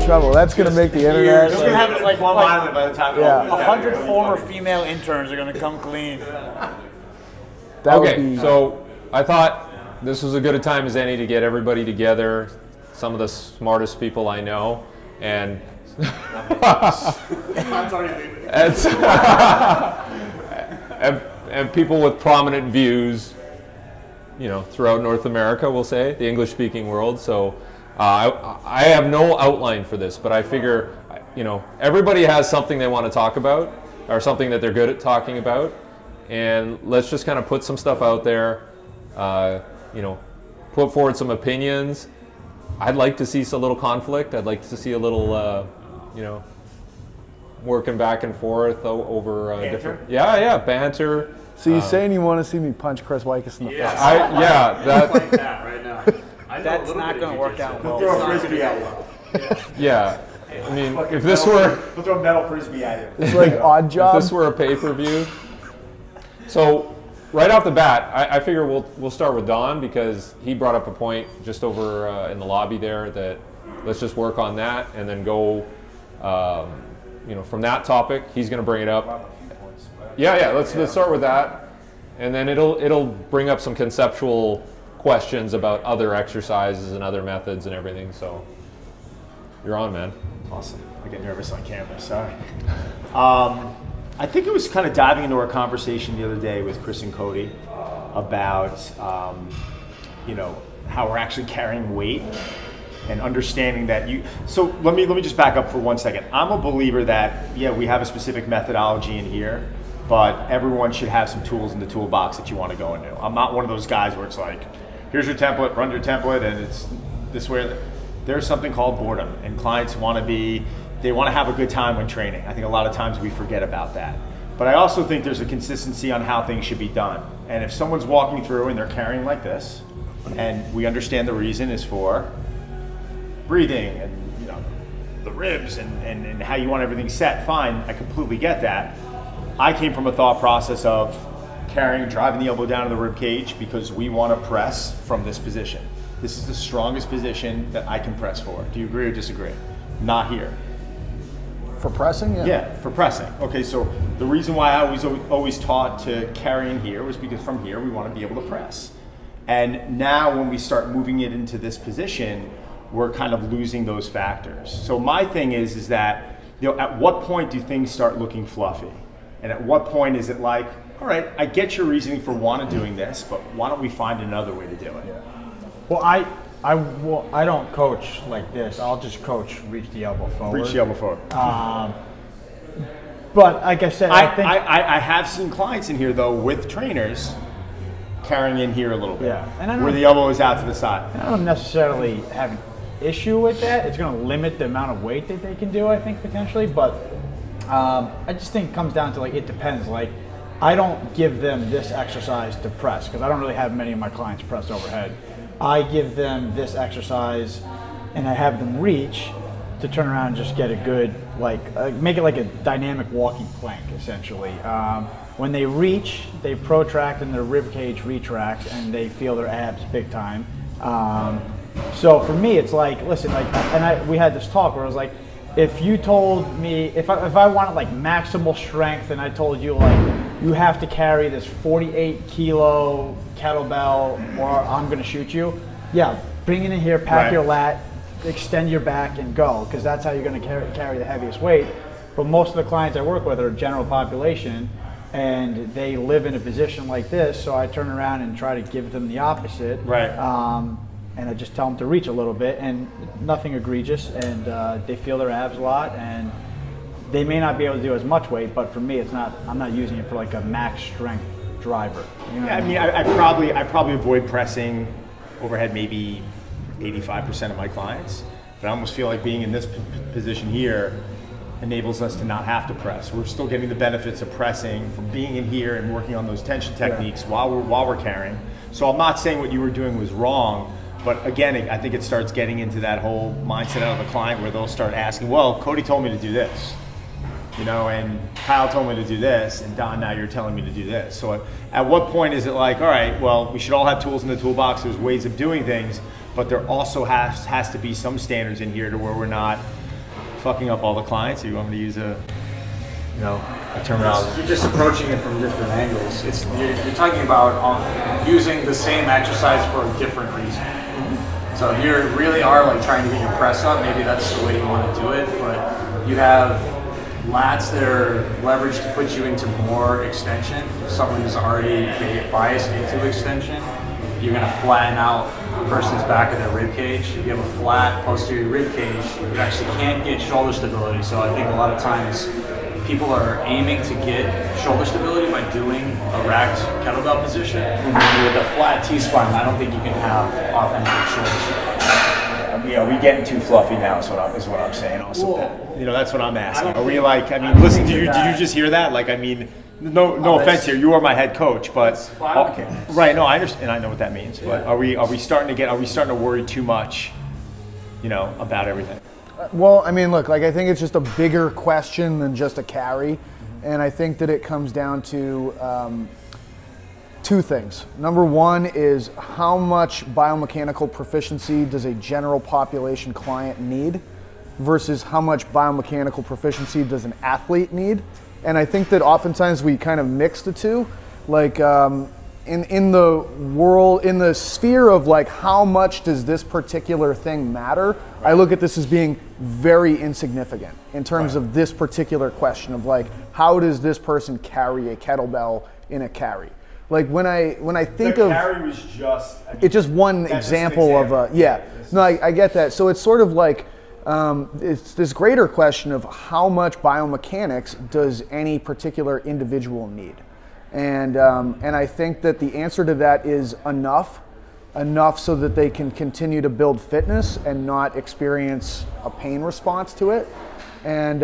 trouble. That's going to make the internet. It's going to have it like Long Island by the time. Yeah. 100 former female interns are going to come clean. Okay, so I thought this was as good a time as any to get everybody together, some of the smartest people I know, and and people with prominent views, you know, throughout North America, we'll say, the English-speaking world. So I have no outline for this, but I figure, you know, everybody has something they want to talk about, or something that they're good at talking about, and let's just kind of put some stuff out there, you know, put forward some opinions. I'd like to see a little conflict. I'd like to see a little, you know, working back and forth over different. Yeah, banter. So you're saying you want to see me punch Chris Wicus in the face? That. Like that right now. That's not going to work out well. Throw a frisbee at you. Yeah. I mean, if this were, we'll throw a metal frisbee at you. It's like Odd Job. If this were a pay-per-view. So right off the bat, I figure we'll start with Don, because he brought up a point just over in the lobby there that let's just work on that and then go, you know, from that topic. He's going to bring it up. Yeah. Let's start with that, and then it'll bring up some conceptual questions about other exercises and other methods and everything. So you're on, man. Awesome. I get nervous on camera. Sorry. I think it was kind of diving into our conversation the other day with Chris and Cody about, you know, how we're actually carrying weight and understanding that so let me just back up for 1 second. I'm a believer that, yeah, we have a specific methodology in here, but everyone should have some tools in the toolbox that you want to go into. I'm not one of those guys where it's like, here's your template, run your template, and it's this way. There's something called boredom, and clients they want to have a good time when training. I think a lot of times we forget about that. But I also think there's a consistency on how things should be done. And if someone's walking through and they're carrying like this, and we understand the reason is for breathing and, you know, the ribs and how you want everything set, fine, I completely get that. I came from a thought process of driving the elbow down to the rib cage because we want to press from this position. This is the strongest position that I can press for. Do you agree or disagree? Not here. For pressing, yeah. Yeah, for pressing. Okay, so the reason why I was always taught to carry in here was because from here we want to be able to press. And now when we start moving it into this position, we're kind of losing those factors. So my thing is that, you know, at what point do things start looking fluffy? And at what point is it like, all right, I get your reasoning for doing this, but why don't we find another way to do it? Yeah. Well, I don't coach like this. I'll just coach reach the elbow forward. Reach the elbow forward. But like I said, I have seen clients in here though with trainers carrying in here a little bit. Yeah, and where the elbow is out to the side. I don't necessarily have an issue with that. It's going to limit the amount of weight that they can do, I think, potentially. But I just think it comes down to, like, it depends. Like, I don't give them this exercise to press because I don't really have many of my clients press overhead. I give them this exercise and I have them reach to turn around and just get a good, make it like a dynamic walking plank, essentially. When they reach, they protract and their rib cage retracts and they feel their abs big time. So for me, it's like, listen, we had this talk where I was like, if you told me, if I wanted like maximal strength and I told you like, you have to carry this 48 kilo kettlebell or I'm gonna shoot you, yeah, bring it in here, pack your lat, extend your back and go, because that's how you're gonna carry the heaviest weight. But most of the clients I work with are general population and they live in a position like this, so I turn around and try to give them the opposite. Right. And I just tell them to reach a little bit, and nothing egregious, and they feel their abs a lot, and they may not be able to do as much weight, but for me, it's not. I'm not using it for like a max strength driver. You know I mean, I probably avoid pressing overhead maybe 85% of my clients, but I almost feel like being in this position here enables us to not have to press. We're still getting the benefits of pressing from being in here and working on those tension techniques while we're carrying. So I'm not saying what you were doing was wrong. But again, I think it starts getting into that whole mindset out of the client where they'll start asking, well, Cody told me to do this, you know, and Kyle told me to do this, and Don, now you're telling me to do this. So at what point is it like, all right, well, we should all have tools in the toolbox, there's ways of doing things, but there also has to be some standards in here to where we're not fucking up all the clients, or you want me to use a terminology? You're just approaching it from different angles. You're talking about using the same exercise for a different reason. So if you really are like trying to get your press up, maybe that's the way you want to do it. But you have lats that are leveraged to put you into more extension. If someone is already biased into extension, you're going to flatten out the person's back of their rib cage. If you have a flat posterior rib cage, you actually can't get shoulder stability. So I think a lot of times people are aiming to get shoulder stability by doing a racked kettlebell position. With a flat T-spine, I don't think you can have authentic shoulder stability. Are we getting too fluffy now? Is what I'm saying. Also, that's what I'm asking. Are we like? I mean, listen. Did you just hear that? Like, I mean, no offense here. You are my head coach, but right? No, I understand. And I know what that means. But are we starting to worry too much? About everything. Well, I mean, look, like I think it's just a bigger question than just a carry, and I think that it comes down to two things. Number one is how much biomechanical proficiency does a general population client need versus how much biomechanical proficiency does an athlete need. And I think that oftentimes we kind of mix the two. Like in the world, in the sphere of like how much does this particular thing matter, I look at this as being very insignificant in terms of this particular question of like, how does this person carry a kettlebell in a carry? Like when I think of carry was just it's just one example of a no, I get that. So it's sort of like it's this greater question of how much biomechanics does any particular individual need, and I think that the answer to that is enough so that they can continue to build fitness and not experience a pain response to it, and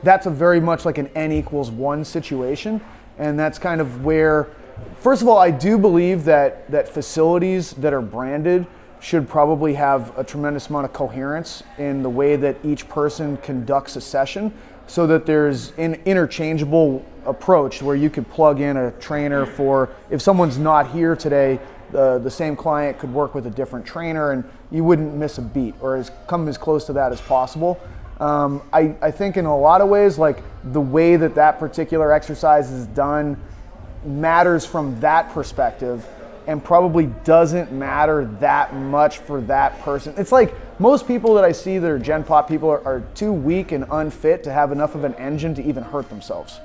that's a very much like an N=1 situation. And that's kind of where, first of all, I do believe that facilities that are branded should probably have a tremendous amount of coherence in the way that each person conducts a session, so that there's an interchangeable approach where you could plug in a trainer for, if someone's not here today, the same client could work with a different trainer and you wouldn't miss a beat, or come as close to that as possible. I think in a lot of ways, like the way that particular exercise is done matters from that perspective and probably doesn't matter that much for that person. It's like most people that I see that are Gen Pop people are too weak and unfit to have enough of an engine to even hurt themselves.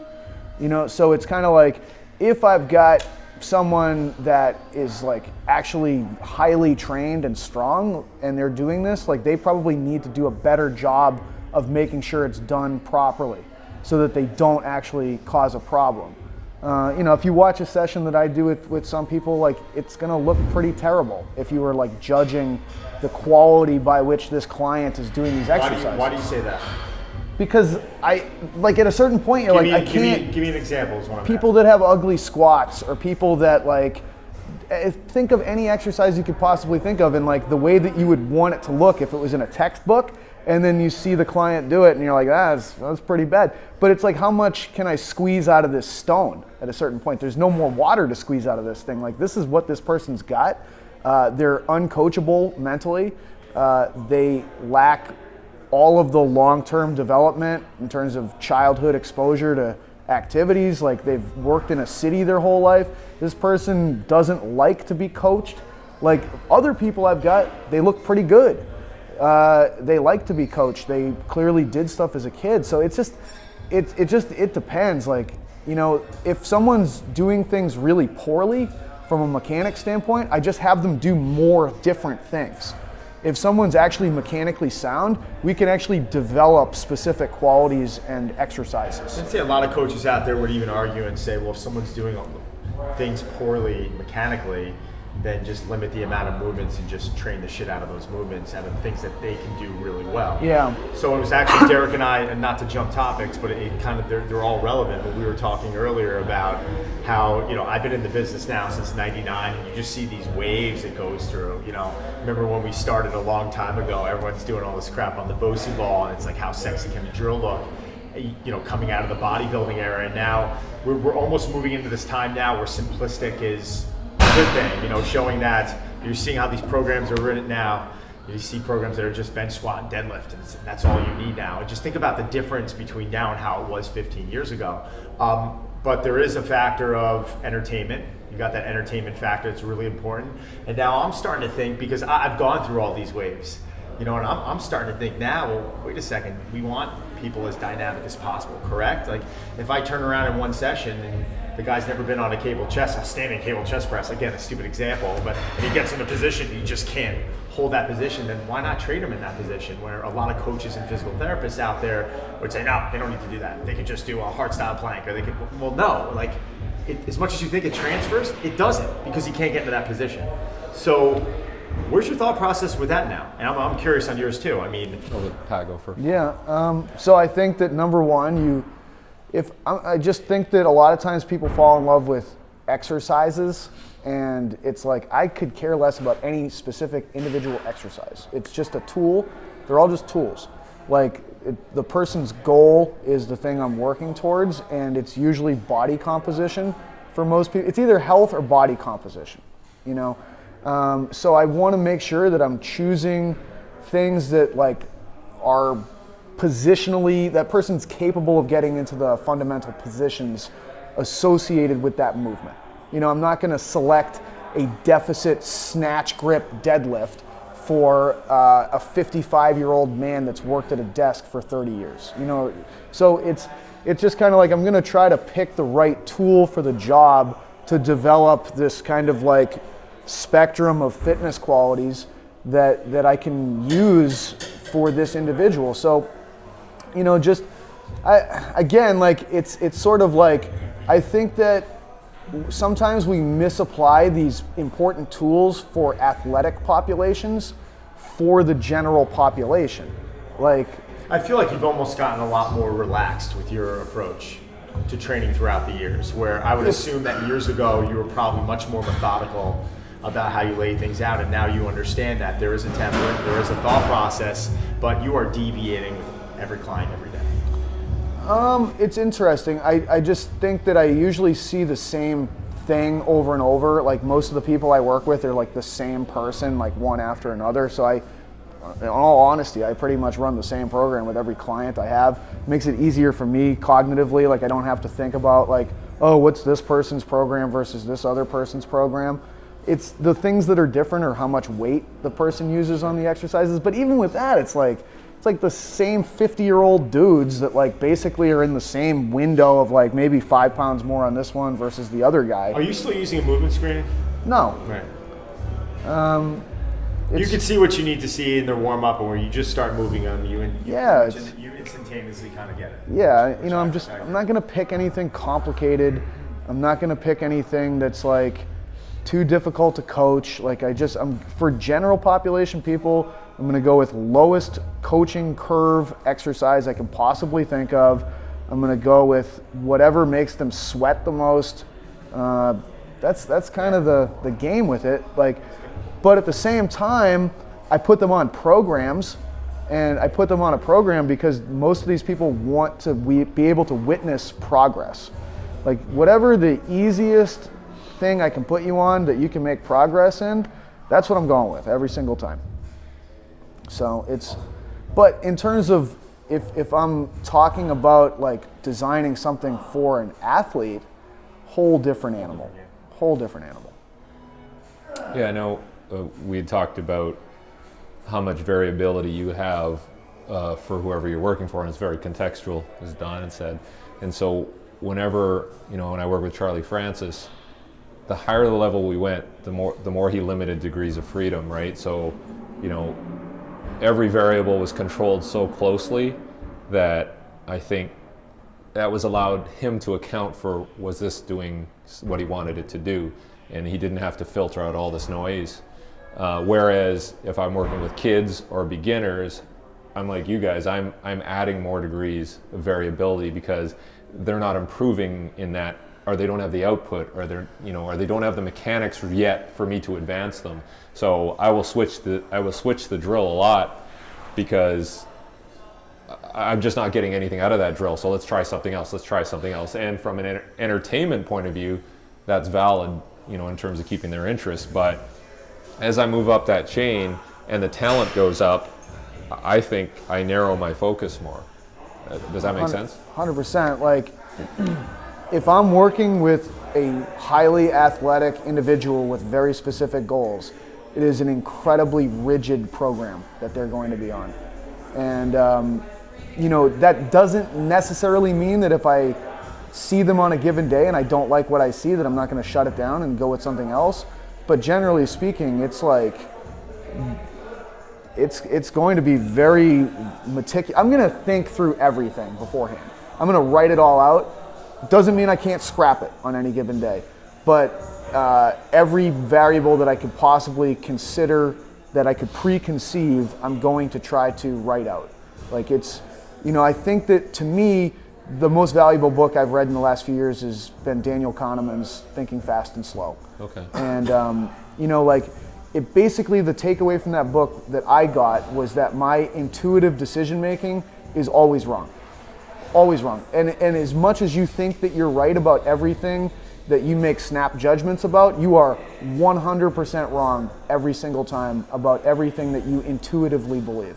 So it's kind of like if I've got someone that is like actually highly trained and strong and they're doing this, like they probably need to do a better job of making sure it's done properly so that they don't actually cause a problem. If you watch a session that I do with some people, like it's gonna look pretty terrible if you were like judging the quality by which this client is doing these exercises. Why do you say that? Because I, like at a certain point, you're I can't. Give me an example. Is what I'm people that have ugly squats, or people that like, think of any exercise you could possibly think of in like the way that you would want it to look if it was in a textbook, and then you see the client do it and you're like, that's pretty bad. But it's like, how much can I squeeze out of this stone at a certain point? There's no more water to squeeze out of this thing. Like, this is what this person's got. They're uncoachable mentally. They lack all of the long-term development in terms of childhood exposure to activities. Like, they've worked in a city their whole life. This person doesn't like to be coached. Like other people I've got, they look pretty good. They like to be coached. They clearly did stuff as a kid. So it depends. Like, if someone's doing things really poorly from a mechanic standpoint, I just have them do more different things. If someone's actually mechanically sound, we can actually develop specific qualities and exercises. I'd say a lot of coaches out there would even argue and say, well, if someone's doing things poorly mechanically, then just limit the amount of movements and just train the shit out of those movements and the things that they can do really well. Yeah. So it was actually Derek and I, and not to jump topics, but it kind of, they're all relevant. But we were talking earlier about how, I've been in the business now since '99, and you just see these waves it goes through. Remember when we started a long time ago, everyone's doing all this crap on the Bosu ball, and it's like, how sexy can the drill look? Coming out of the bodybuilding era, and now we're almost moving into this time now where simplistic is good thing, showing that you're seeing how these programs are written now. You see programs that are just bench squat and deadlift, and that's all you need now. And just think about the difference between now and how it was 15 years ago. But there is a factor of entertainment. You got that entertainment factor, it's really important. And now I'm starting to think, because I've gone through all these waves, and I'm starting to think now, well, wait a second, we want people as dynamic as possible, correct? Like, if I turn around in one session and the guy's never been on a cable chest, a standing cable chest press, again, a stupid example, but and he gets in a position, he just can't hold that position, then why not trade him in that position? Where a lot of coaches and physical therapists out there would say, no, they don't need to do that. They could just do a hard style plank, or they could, well, no, like, as much as you think it transfers, it doesn't, because he can't get into that position. So where's your thought process with that now? And I'm curious on yours too. I mean, I'll let Pat go first. Yeah. So I think that number one, I just think that a lot of times people fall in love with exercises, and it's like I could care less about any specific individual exercise. It's just a tool. They're all just tools. Like the person's goal is the thing I'm working towards, and it's usually body composition for most people. It's either health or body composition, So I want to make sure that I'm choosing things that like are positionally, that person's capable of getting into the fundamental positions associated with that movement. I'm not going to select a deficit snatch grip deadlift for a 55-year-old man that's worked at a desk for 30 years. So it's just kind of like I'm going to try to pick the right tool for the job to develop this kind of like spectrum of fitness qualities that I can use for this individual. So, it's sort of like, I think that sometimes we misapply these important tools for athletic populations for the general population. Like, I feel like you've almost gotten a lot more relaxed with your approach to training throughout the years, where I would assume that years ago you were probably much more methodical about how you lay things out, and now you understand that there is a template, there is a thought process, but you are deviating with every client every day. It's interesting. I just think that I usually see the same thing over and over. Like most of the people I work with are like the same person, like one after another. So in all honesty, I pretty much run the same program with every client I have. It makes it easier for me cognitively. Like I don't have to think about like, oh, what's this person's program versus this other person's program. It's the things that are different or how much weight the person uses on the exercises. But even with that, it's like the same 50-year-old dudes that like basically are in the same window of like maybe 5 pounds more on this one versus the other guy. Are you still using a movement screening? No. Right. You can see what you need to see in their warm up, and where you just start moving on you instantaneously kind of get it. Yeah, I'm not gonna pick anything complicated. I'm not gonna pick anything that's like too difficult to coach. Like I'm for general population people, I'm gonna go with lowest coaching curve exercise I can possibly think of. I'm gonna go with whatever makes them sweat the most. That's kind of the game with it. But at the same time, I put them on programs, and I put them on a program because most of these people want to be able to witness progress. Like whatever the easiest thing I can put you on that you can make progress in, that's what I'm going with every single time. So but in terms of if I'm talking about like designing something for an athlete, whole different animal. Yeah, I know we had talked about how much variability you have for whoever you're working for, and it's very contextual, as Don had said. And so whenever, when I work with Charlie Francis, the higher the level we went, the more he limited degrees of freedom, right? So, every variable was controlled so closely that I think that was allowed him to account for, was this doing what he wanted it to do? And he didn't have to filter out all this noise. Whereas if I'm working with kids or beginners, I'm like you guys, I'm adding more degrees of variability because they're not improving in that, or they don't have the output, or or they don't have the mechanics yet for me to advance them. So I will switch the drill a lot because I'm just not getting anything out of that drill. So let's try something else. And from an entertainment point of view, that's valid, in terms of keeping their interest. But as I move up that chain, and the talent goes up, I think I narrow my focus more. Does that make sense? 100%. Like, if I'm working with a highly athletic individual with very specific goals, it is an incredibly rigid program that they're going to be on. And, that doesn't necessarily mean that if I see them on a given day and I don't like what I see, that I'm not going to shut it down and go with something else. But generally speaking, it's like, it's going to be very meticulous. I'm going to think through everything beforehand. I'm going to write it all out. Doesn't mean I can't scrap it on any given day, but every variable that I could possibly consider, that I could preconceive, I'm going to try to write out. Like, it's, I think that, to me, the most valuable book I've read in the last few years has been Daniel Kahneman's Thinking Fast and Slow. Okay. And, it basically, the takeaway from that book that I got was that my intuitive decision making is always wrong. Always wrong. And as much as you think that you're right about everything that you make snap judgments about, you are 100% wrong every single time about everything that you intuitively believe.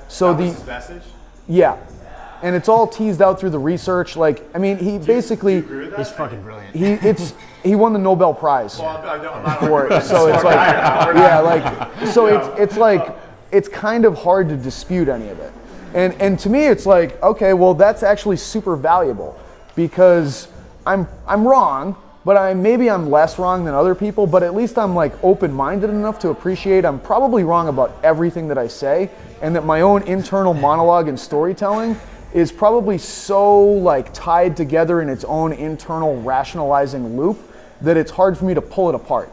So that was his message? Yeah. And it's all teased out through the research. Like, I mean, he basically, Do you agree with that? He's fucking brilliant. he won the Nobel Prize Well, I'm not for it. So it's like, yeah, like, so it's like, it's kind of hard to dispute any of it. And to me, it's like, okay, well, that's actually super valuable, because I'm wrong, but maybe I'm less wrong than other people, but at least I'm like open-minded enough to appreciate I'm probably wrong about everything that I say, and that my own internal monologue and storytelling is probably so like tied together in its own internal rationalizing loop that it's hard for me to pull it apart.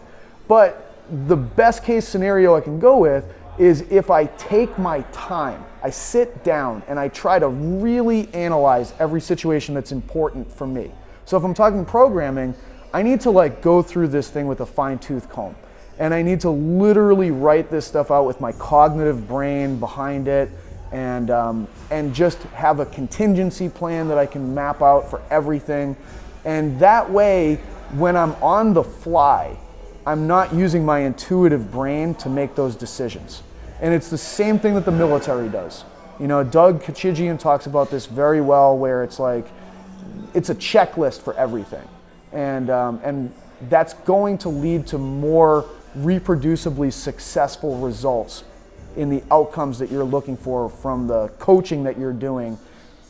But the best case scenario I can go with is if I take my time, I sit down and I try to really analyze every situation that's important for me. So if I'm talking programming, I need to like go through this thing with a fine-tooth comb. And I need to literally write this stuff out with my cognitive brain behind it, and just have a contingency plan that I can map out for everything. And that way, when I'm on the fly, I'm not using my intuitive brain to make those decisions. And it's the same thing that the military does. Doug Kachigian talks about this very well, where it's like, it's a checklist for everything. And that's going to lead to more reproducibly successful results in the outcomes that you're looking for from the coaching that you're doing,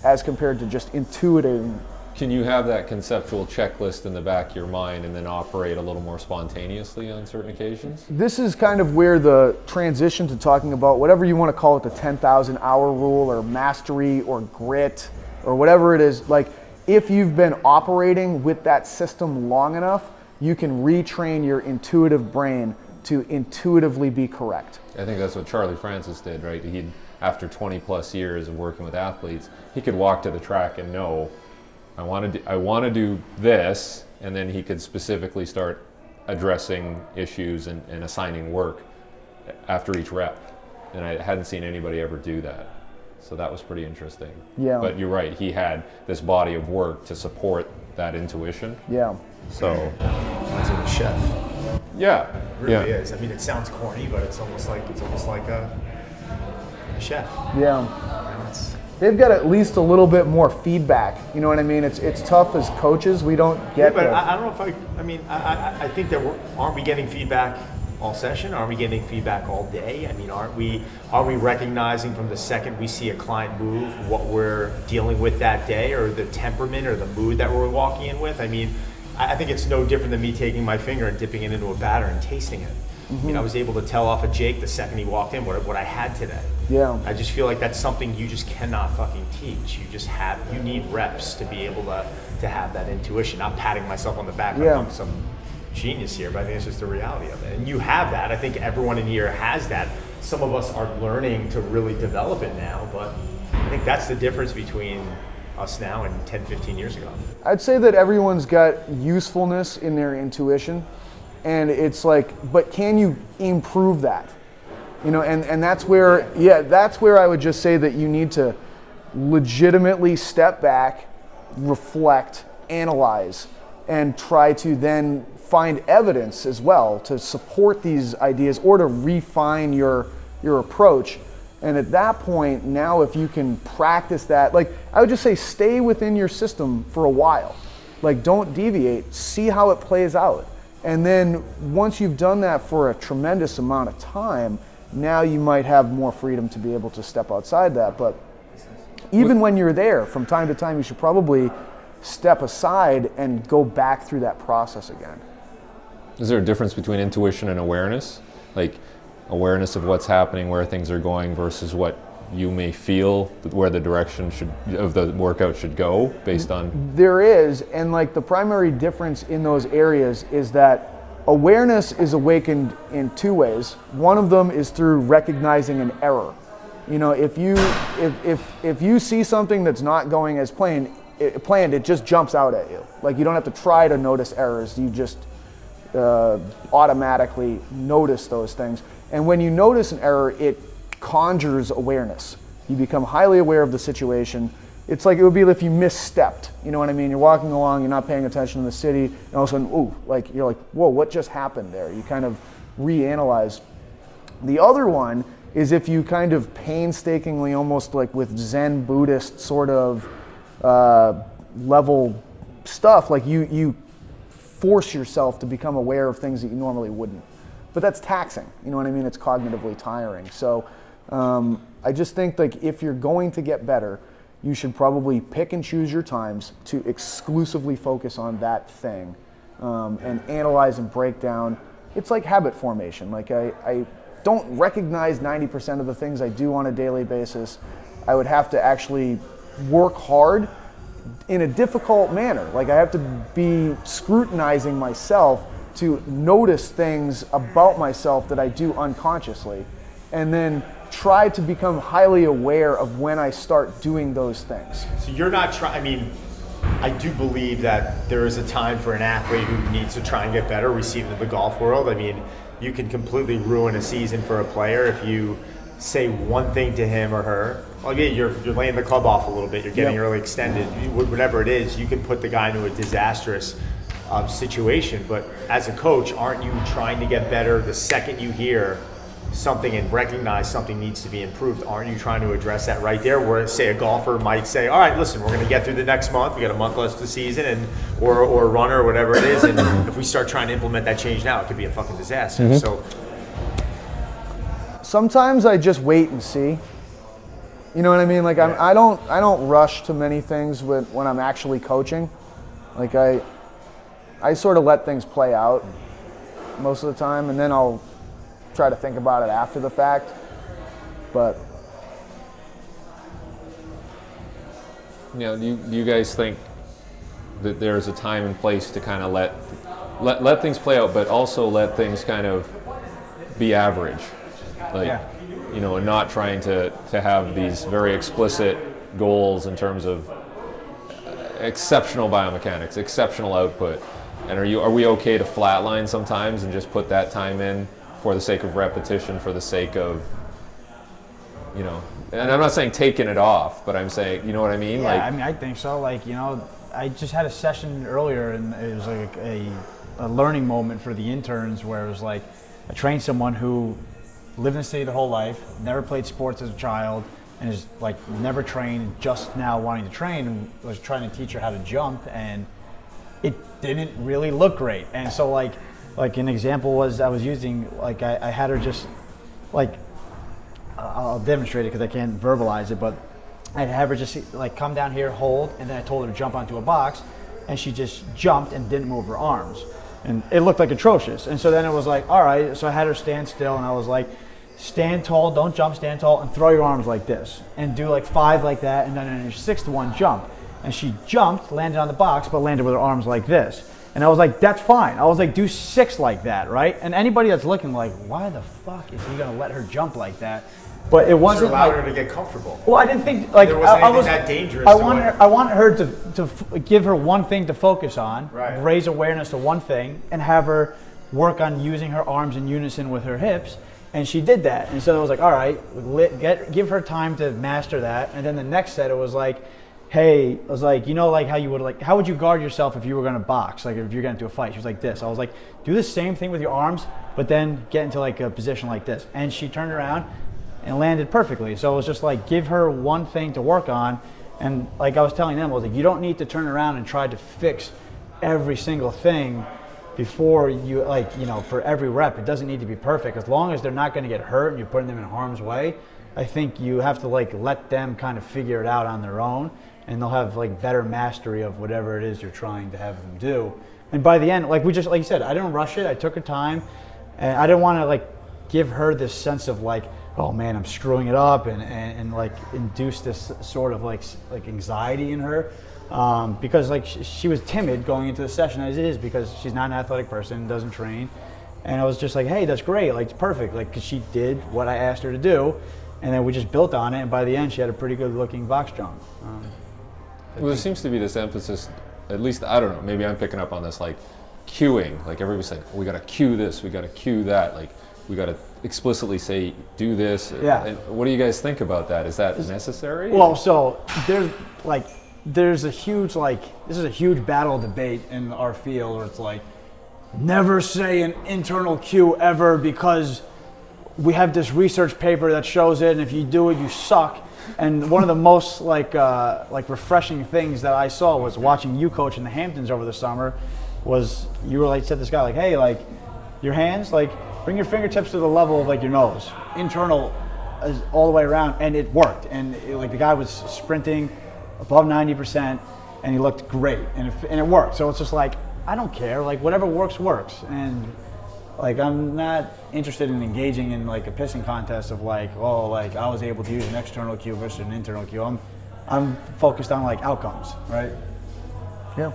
as compared to just intuitive. Can you have that conceptual checklist in the back of your mind and then operate a little more spontaneously on certain occasions? This is kind of where the transition to talking about whatever you want to call it, the 10,000 hour rule or mastery or grit or whatever it is. Like, if you've been operating with that system long enough, you can retrain your intuitive brain to intuitively be correct. I think that's what Charlie Francis did, right? After 20 plus years of working with athletes, he could walk to the track and know, I want to do this, and then he could specifically start addressing issues and assigning work after each rep. And I hadn't seen anybody ever do that. So that was pretty interesting. Yeah. But you're right, he had this body of work to support that intuition. Yeah. So. Reminds me of a chef. Yeah. It really is. I mean, it sounds corny, but it's almost like a chef. Yeah. They've got at least a little bit more feedback. You know what I mean? It's tough as coaches. We don't get. Yeah, but I don't know if I think that aren't we getting feedback all session? Are we getting feedback all day? I mean, are we recognizing from the second we see a client move what we're dealing with that day, or the temperament or the mood that we're walking in with? I mean, I think it's no different than me taking my finger and dipping it into a batter and tasting it. Mm-hmm. I mean, I was able to tell off of Jake the second he walked in what I had today. Yeah. I just feel like that's something you just cannot fucking teach. You need reps to be able to have that intuition. Not patting myself on the back like I'm some genius here, but I think it's just the reality of it. And you have that. I think everyone in here has that. Some of us are learning to really develop it now, but I think that's the difference between us now and 10, 15 years ago. I'd say that everyone's got usefulness in their intuition, and it's like, but can you improve that? And that's where, that's where I would just say that you need to legitimately step back, reflect, analyze, and try to then find evidence as well to support these ideas or to refine your approach. And at that point, now if you can practice that, like I would just say stay within your system for a while. Like don't deviate, see how it plays out. And then once you've done that for a tremendous amount of time, now you might have more freedom to be able to step outside that. But even when you're there, from time to time, you should probably step aside and go back through that process again. Is there a difference between intuition and awareness? Like awareness of what's happening, where things are going versus what you may feel where the direction of the workout should go based on? There is, and like the primary difference in those areas is that awareness is awakened in two ways. One of them is through recognizing an error. You know, if you see something that's not going as planned, it just jumps out at you. Like you don't have to try to notice errors. You just automatically notice those things. And when you notice an error, it conjures awareness. You become highly aware of the situation. It's like it would be if you misstepped. You know what I mean? You're walking along, you're not paying attention in the city, and all of a sudden, ooh, like you're like, whoa, what just happened there? You kind of reanalyze. The other one is if you kind of painstakingly, almost like with Zen Buddhist sort of level stuff, like you force yourself to become aware of things that you normally wouldn't. But that's taxing, you know what I mean? It's cognitively tiring. So I just think like if you're going to get better, you should probably pick and choose your times to exclusively focus on that thing and analyze and break down. It's like habit formation. Like I don't recognize 90% of the things I do on a daily basis. I would have to actually work hard in a difficult manner. Like I have to be scrutinizing myself to notice things about myself that I do unconsciously, and then try to become highly aware of when I start doing those things. So you're not trying, I mean, I do believe that there is a time for an athlete who needs to try and get better. We see it in the golf world. I mean, you can completely ruin a season for a player if you say one thing to him or her. Well, yeah, you're laying the club off a little bit, you're getting early extended, whatever it is, you can put the guy into a disastrous situation. But as a coach, aren't you trying to get better the second you hear something and recognize something needs to be improved? Aren't you trying to address that right there? Where, say, a golfer might say, all right, listen, we're going to get through the next month, we got a month left of the season, or a runner or whatever it is, and if we start trying to implement that change now, it could be a fucking disaster. Mm-hmm. So sometimes I just wait and see. You know what I mean? Like I don't rush to many things when I'm actually coaching. Like I sort of let things play out most of the time, and then I'll try to think about it after the fact. But do you guys think that there's a time and place to kind of let things play out, but also let things kind of be average, like you know, and not trying to have these very explicit goals in terms of exceptional biomechanics, exceptional output? And are we okay to flatline sometimes and just put that time in for the sake of repetition, for the sake of, you know, and I'm not saying taking it off, but I'm saying, you know what I mean? Yeah, like, I mean, I think so. Like, you know, I just had a session earlier, and it was like a learning moment for the interns, where it was like, I trained someone who lived in the city their whole life, never played sports as a child, and is like never trained, just now wanting to train, and was trying to teach her how to jump, and it didn't really look great. And so like an example was, I was using, like I had her just, like, I'll demonstrate it because I can't verbalize it, but I'd have her just like come down here, hold, and then I told her to jump onto a box, and she just jumped and didn't move her arms. And it looked like atrocious. And so then it was like, all right, so I had her stand still, and I was like, stand tall, don't jump, stand tall, and throw your arms like this. And do like 5 like that, and then in your 6th one, jump. And she jumped, landed on the box, but landed with her arms like this. And I was like, that's fine. I was like, do 6 like that, right? And anybody that's looking like, why the fuck is he gonna let her jump like that? But it wasn't allowed like, her to get comfortable. Well, I didn't think like there wasn't anything that dangerous. I wanted her to give her one thing to focus on, right. Raise awareness to one thing, and have her work on using her arms in unison with her hips. And she did that. And so it was like, all right, give her time to master that. And then the next set, it was like, hey, I was like, like how would you guard yourself if you were gonna box, like if you're getting into a fight? She was like this. I was like, do the same thing with your arms, but then get into like a position like this. And she turned around and landed perfectly. So it was just like, give her one thing to work on. And like I was telling them, I was like, you don't need to turn around and try to fix every single thing before you, like, for every rep. It doesn't need to be perfect. As long as they're not gonna get hurt and you're putting them in harm's way, I think you have to like let them kind of figure it out on their own, and they'll have like better mastery of whatever it is you're trying to have them do. And by the end, like you said, I didn't rush it. I took her time, and I didn't want to like give her this sense of like, oh man, I'm screwing it up, and like induce this sort of like anxiety in her, because like she was timid going into the session as it is, because she's not an athletic person, doesn't train. And I was just like, hey, that's great, like it's perfect, like because she did what I asked her to do, and then we just built on it. And by the end, she had a pretty good looking box jump. Well, there seems to be this emphasis, at least, I don't know, maybe I'm picking up on this, like cueing. Like everybody's saying, we got to cue this, we got to cue that. Like we got to explicitly say, do this. Yeah. And what do you guys think about that? Is that necessary? Well, so there's a huge, this is a huge battle debate in our field where it's like, never say an internal cue ever because we have this research paper that shows it, and if you do it, you suck. And one of the most like refreshing things that I saw was watching you coach in the Hamptons over the summer. Was you were like said to this guy like, hey, like your hands, like bring your fingertips to the level of like your nose, internal all the way around, and it worked. And like the guy was sprinting above 90%, and he looked great, and it worked. So it's just like, I don't care, like whatever works, and like I'm not interested in engaging in like a pissing contest of like, oh, like I was able to use an external cue versus an internal cue. I'm focused on like outcomes, right? Yeah.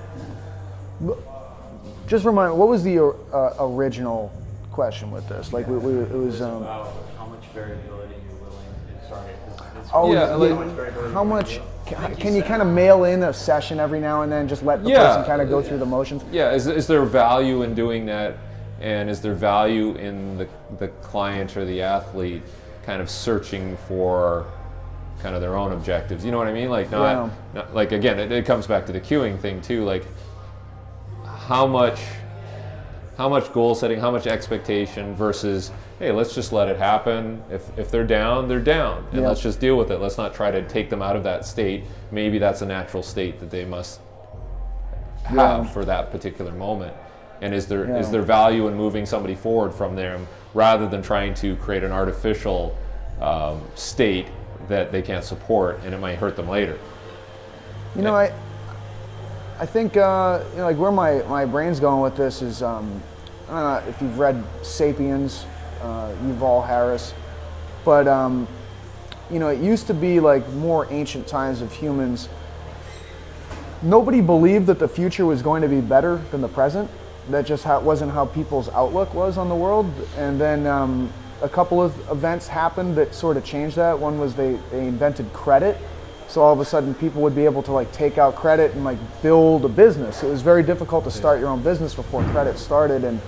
Just remind me, what was the original question with this? Like, it was about how much variability you're willing. Sorry. How much? Can you kind of mail in a session every now and then, just let the person kind of go through the motions? Yeah. Is there value in doing that? And is there value in the client or the athlete kind of searching for kind of their own objectives? You know what I mean? Like not like, again, it comes back to the cueing thing too. Like how much goal setting, how much expectation versus, hey, let's just let it happen. If they're down, they're down, and let's just deal with it. Let's not try to take them out of that state. Maybe that's a natural state that they must have for that particular moment. And is there value in moving somebody forward from them rather than trying to create an artificial state that they can't support, and it might hurt them later? You know, I think like where my brain's going with this is, I don't know if you've read *Sapiens*, Yuval Harris, but it used to be like more ancient times of humans. Nobody believed that the future was going to be better than the present. That just wasn't how people's outlook was on the world. And then a couple of events happened that sort of changed that. One was they invented credit. So all of a sudden people would be able to like take out credit and like build a business. It was very difficult to start your own business before credit started. And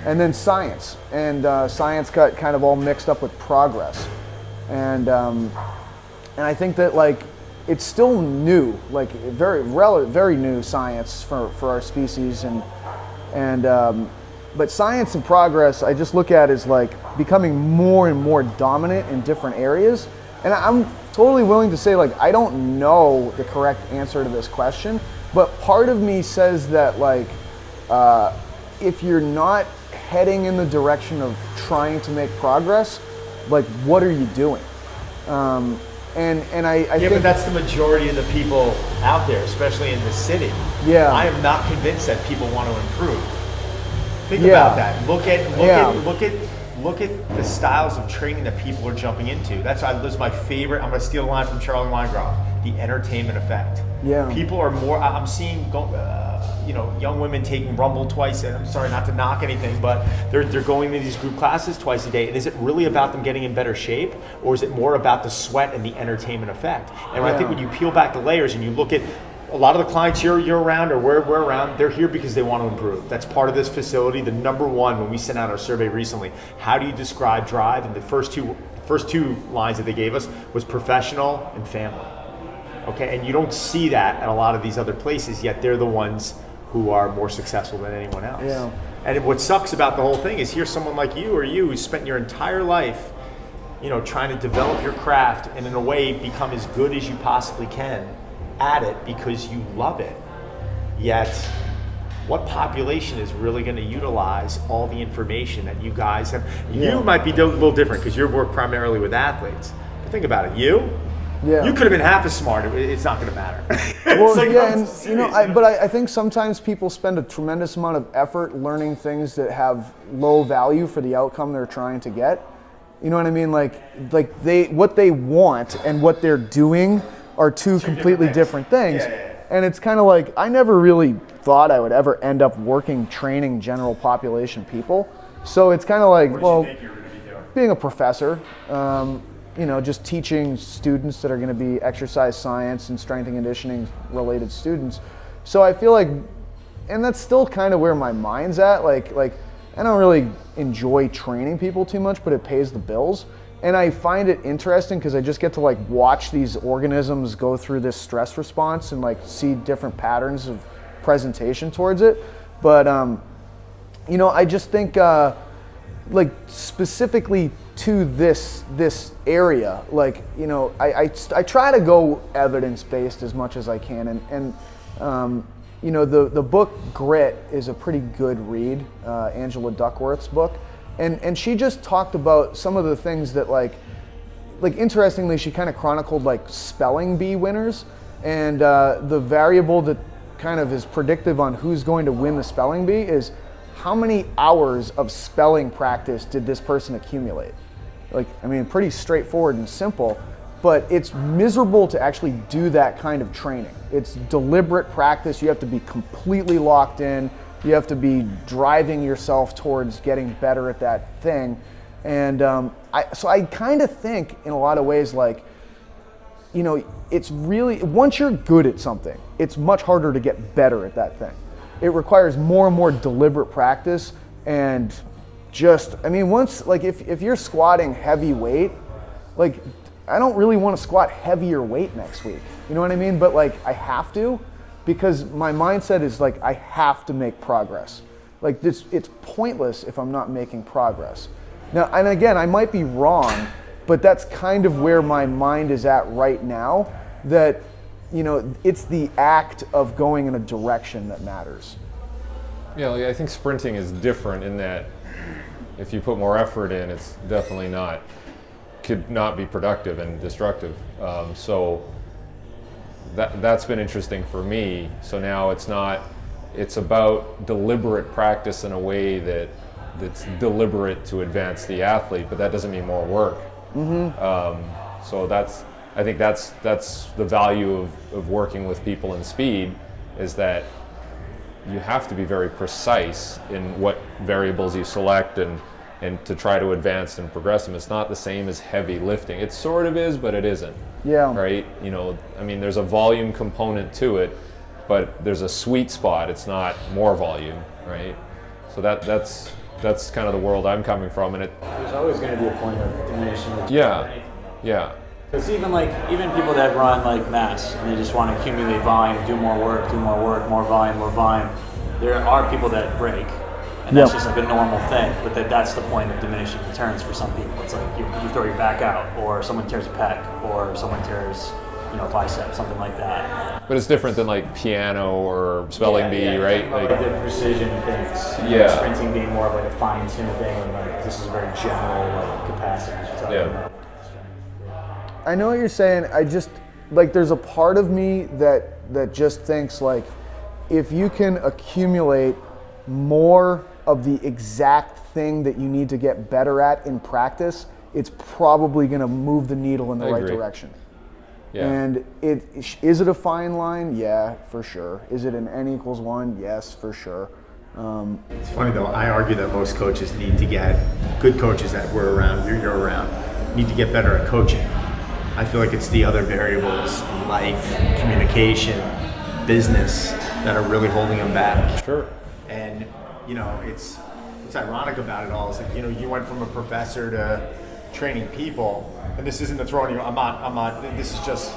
then science. And science got kind of all mixed up with progress. And I think that like it's still new, like very new science for our species. But science and progress, I just look at as like becoming more and more dominant in different areas. And I'm totally willing to say, like, I don't know the correct answer to this question, but part of me says that, like, if you're not heading in the direction of trying to make progress, like, what are you doing? I think, but that's the majority of the people out there, especially in the city. Yeah. I am not convinced that people want to improve. Think about that. Look at the styles of training that people are jumping into. That's my favorite. I'm going to steal a line from Charlie Weingroff. The entertainment effect. Yeah. People are more. I'm seeing young women taking Rumble twice. And I'm sorry not to knock anything, but they're going to these group classes twice a day. And is it really about them getting in better shape, or is it more about the sweat and the entertainment effect? And I think when you peel back the layers and you look at a lot of the clients you're around or we're around, they're here because they want to improve. That's part of this facility. The number one, when we sent out our survey recently, how do you describe Drive? And the first two lines that they gave us was professional and family. Okay, and you don't see that at a lot of these other places, yet they're the ones who are more successful than anyone else. Yeah. And what sucks about the whole thing is here's someone like you or you who's spent your entire life, trying to develop your craft and in a way become as good as you possibly can at it because you love it. Yet, what population is really going to utilize all the information that you guys have? Yeah. You might be a little different because you work primarily with athletes. But think about it, you Yeah. could have been half as smart. It's not going to matter. Well, It's yeah, I'm and serious, I think sometimes people spend a tremendous amount of effort learning things that have low value for the outcome they're trying to get. You know what I mean? Like what they want and what they're doing are two completely different things. And it's kind of like I never really thought I would ever end up training general population people. So it's kind of like, well, being a professor, just teaching students that are going to be exercise science and strength and conditioning related students. So I feel like, and that's still kind of where my mind's at. Like I don't really enjoy training people too much, but it pays the bills. And I find it interesting because I just get to watch these organisms go through this stress response and see different patterns of presentation towards it. But, I just think specifically to this area, I try to go evidence-based as much as I can. And the book Grit is a pretty good read, Angela Duckworth's book. And she just talked about some of the things that interestingly, she kind of chronicled spelling bee winners, and the variable that kind of is predictive on who's going to win the spelling bee is how many hours of spelling practice did this person accumulate? Pretty straightforward and simple, but it's miserable to actually do that kind of training. It's deliberate practice. You have to be completely locked in. You have to be driving yourself towards getting better at that thing. And I kind of think in a lot of ways it's really, once you're good at something, it's much harder to get better at that thing. It requires more and more deliberate practice and once, if you're squatting heavy weight, I don't really want to squat heavier weight next week. You know what I mean? But I have to. Because my mindset is I have to make progress. It's pointless if I'm not making progress. Now, and again, I might be wrong, but that's kind of where my mind is at right now, that, it's the act of going in a direction that matters. Yeah, I think sprinting is different in that if you put more effort in, it's definitely could not be productive and destructive. So that's been interesting for me. So now it's about deliberate practice in a way that's deliberate to advance the athlete, but that doesn't mean more work. Mm-hmm. So I think that's the value of working with people in speed, is that you have to be very precise in what variables you select and to try to advance and progress them. It's not the same as heavy lifting. It sort of is, but it isn't. Yeah. Right? There's a volume component to it, but there's a sweet spot. It's not more volume, right? So that's kind of the world I'm coming from, and There's always going to be a point of diminishing return. Yeah. Because even people that run mass and they just want to accumulate volume, do more work, more volume. There are people that break, and that's just a normal thing. But that's the point of diminishing returns for some people. It's you throw your back out, or someone tears a pec, or someone tears bicep, something like that. But it's different than piano or spelling bee, right? The precision things. Sprinting being more of a fine-tuned thing, and this is a very general capacity as you're talking about. I know what you're saying. I just there's a part of me that just thinks if you can accumulate more of the exact thing that you need to get better at in practice, it's probably going to move the needle in the right direction. Yeah. And is it a fine line? Yeah, for sure. Is it an N=1? Yes, for sure. It's funny though, I argue that most coaches need to get, good coaches that we're around, you're around, need to get better at coaching. I feel like it's the other variables, life, communication, business, that are really holding them back. Sure. And it's ironic about it all. It's you went from a professor to training people, and this isn't a throwing you. I'm not. This is just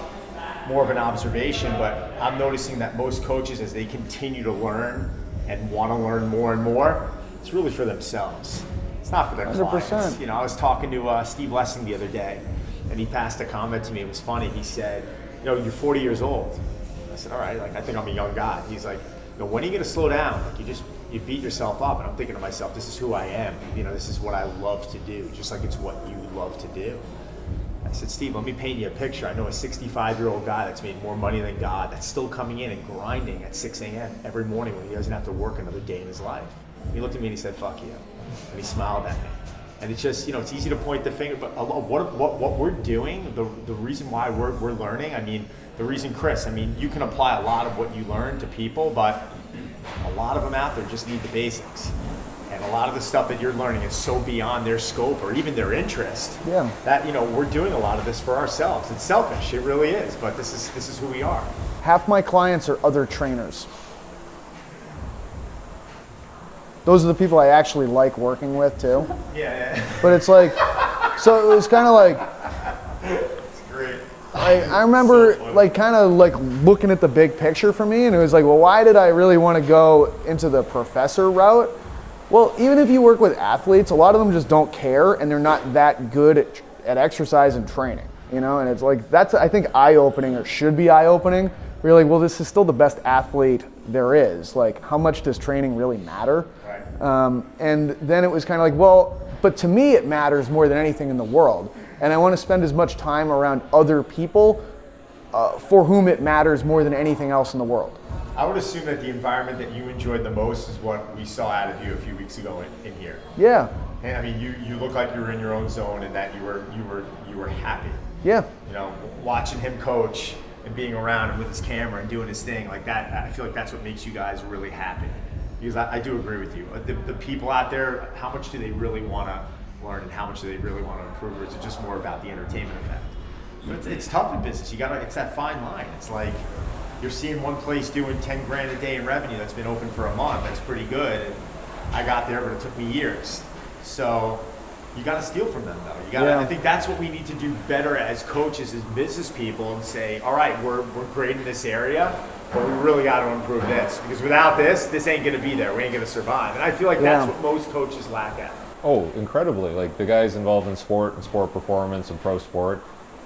more of an observation, but I'm noticing that most coaches, as they continue to learn and want to learn more and more, it's really for themselves. It's not for their 100%. clients. You know, I was talking to Steve Lessing the other day, and he passed a comment to me. It was funny. He said, you know, you're 40 years old. I said, all right, like, I think I'm a young guy. He's like, you know, when are you going to slow down? Like, you beat yourself up. And I'm thinking to myself, this is who I am. You know, this is what I love to do, just like it's what you love to do. I said, Steve, let me paint you a picture. I know a 65-year-old guy that's made more money than God, that's still coming in and grinding at 6 a.m. every morning when he doesn't have to work another day in his life. He looked at me and he said, fuck you. And he smiled at me. And it's just, you know, it's easy to point the finger, but what we're doing, the reason why we're learning, I mean, the reason, Chris, I mean, you can apply a lot of what you learn to people, but a lot of them out there just need the basics. And a lot of the stuff that you're learning is so beyond their scope or even their interest. Yeah. That, you know, we're doing a lot of this for ourselves. It's selfish, it really is, but this is who we are. Half my clients are other trainers. Those are the people I actually like working with too. Yeah. But it's like, so it was kind of like, It's great. I remember like kind of like looking at the big picture for me, and it was like, well, why did I really want to go into the professor route? Well, even if you work with athletes, a lot of them just don't care, and they're not that good at exercise and training, you know? And it's like, that's, I think, eye-opening, or should be eye-opening. We're like, well, this is still the best athlete there is. Like, how much does training really matter? Right. And then it was kind of like, well, but to me it matters more than anything in the world. And I want to spend as much time around other people for whom it matters more than anything else in the world. I would assume that the environment that you enjoyed the most is what we saw out of you a few weeks ago in here. Yeah. And I mean, you look like you were in your own zone and that you were happy. Yeah. You know, watching him coach and being around him with his camera and doing his thing like that, I feel like that's what makes you guys really happy. Because I do agree with you. The people out there, how much do they really want to learn and how much do they really want to improve, or is it just more about the entertainment effect? But it's tough in business. It's that fine line. It's like you're seeing one place doing 10 grand a day in revenue that's been open for a month. That's pretty good. And I got there, but it took me years. So you got to steal from them, though. You got. Yeah. I think that's what we need to do better as coaches, as business people, and say, all right, we're great in this area, but we really got to improve this, because without this ain't going to be there. We ain't going to survive. And I feel like that's what most coaches lack at. Oh, incredibly. Like the guys involved in sport and sport performance and pro sport,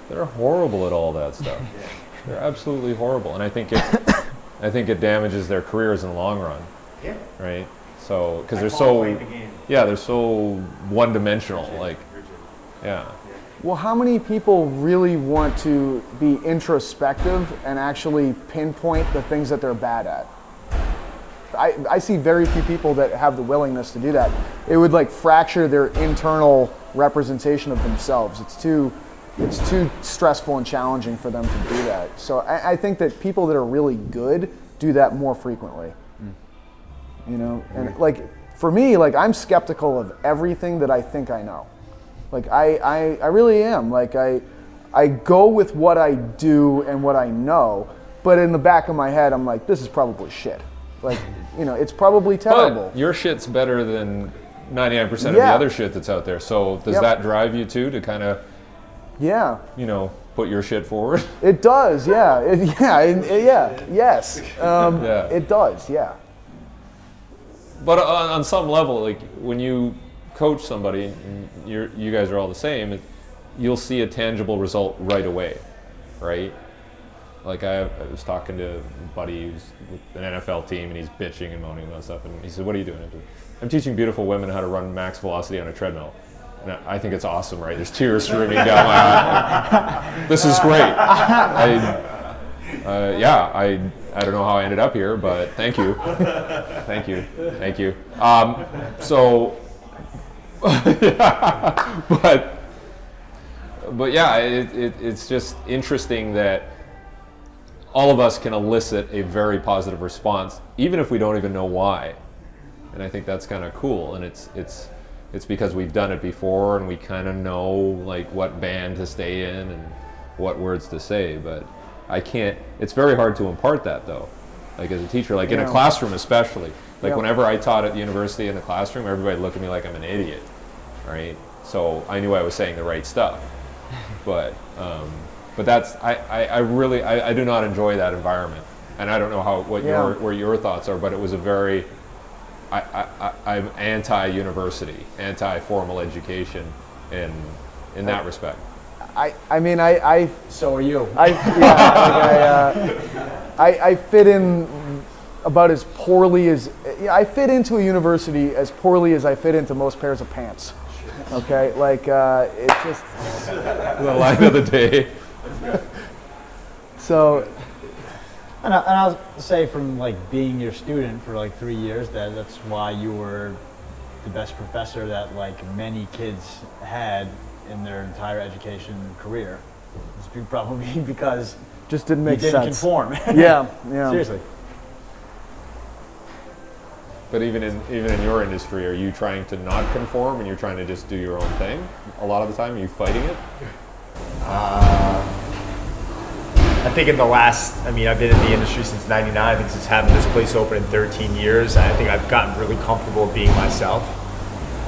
they're horrible at all that stuff. Yeah. They're absolutely horrible. And I think it damages their careers in the long run. Yeah. Right? So, because I they're call it playing the game. they're so one-dimensional. Like, yeah. Well, how many people really want to be introspective and actually pinpoint the things that they're bad at? I see very few people that have the willingness to do that. It would like fracture their internal representation of themselves. It's too stressful and challenging for them to do that. So I think that people that are really good do that more frequently. You know, and like for me, like I'm skeptical of everything that I think I know. Like I really am. Like I go with what I do and what I know, but in the back of my head, I'm like, this is probably shit. Like, you know, it's probably terrible. But your shit's better than 99% of the other shit that's out there. So does that drive you too to kind of, you know, put your shit forward? It does, yeah. Yes. It does, yeah. But on some level, like when you coach somebody, and you guys are all the same, you'll see a tangible result right away, right? Like I was talking to a buddy who's with an NFL team, and he's bitching and moaning about stuff, and he said, "What are you doing?" I'm teaching beautiful women how to run max velocity on a treadmill. And I think it's awesome, right? There's tears streaming down my eye. This is great. I don't know how I ended up here, but thank you. Thank you. But yeah, it's just interesting that all of us can elicit a very positive response, even if we don't even know why. And I think that's kind of cool. And it's because we've done it before, and we kind of know like what band to stay in and what words to say. But it's very hard to impart that though. Like as a teacher, like in a classroom especially. Like whenever I taught at the university in the classroom, everybody looked at me like I'm an idiot, right? So I knew I was saying the right stuff. But But that's I do not enjoy that environment, and I don't know what your thoughts are, but it was a very I'm anti-university, anti-formal education in that respect. I mean, I So are you. I fit in about as poorly as I fit into a university as poorly as I fit into most pairs of pants. Okay, like it's just The line of the day. so. And I'll say from like being your student for like 3 years that's why you were the best professor that like many kids had in their entire education career. It's probably because Just didn't make you didn't sense. conform. Yeah. Seriously. But even in your industry, are you trying to not conform and you're trying to just do your own thing? A lot of the time, are you fighting it? I think in the last, I've been in the industry since '99. I think since having this place open in 13 years, I think I've gotten really comfortable being myself.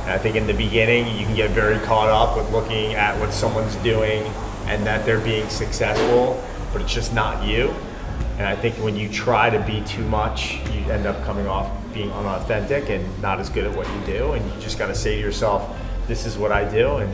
And I think in the beginning, you can get very caught up with looking at what someone's doing and that they're being successful, but it's just not you. And I think when you try to be too much, you end up coming off being unauthentic and not as good at what you do. And you just got to say to yourself, this is what I do, and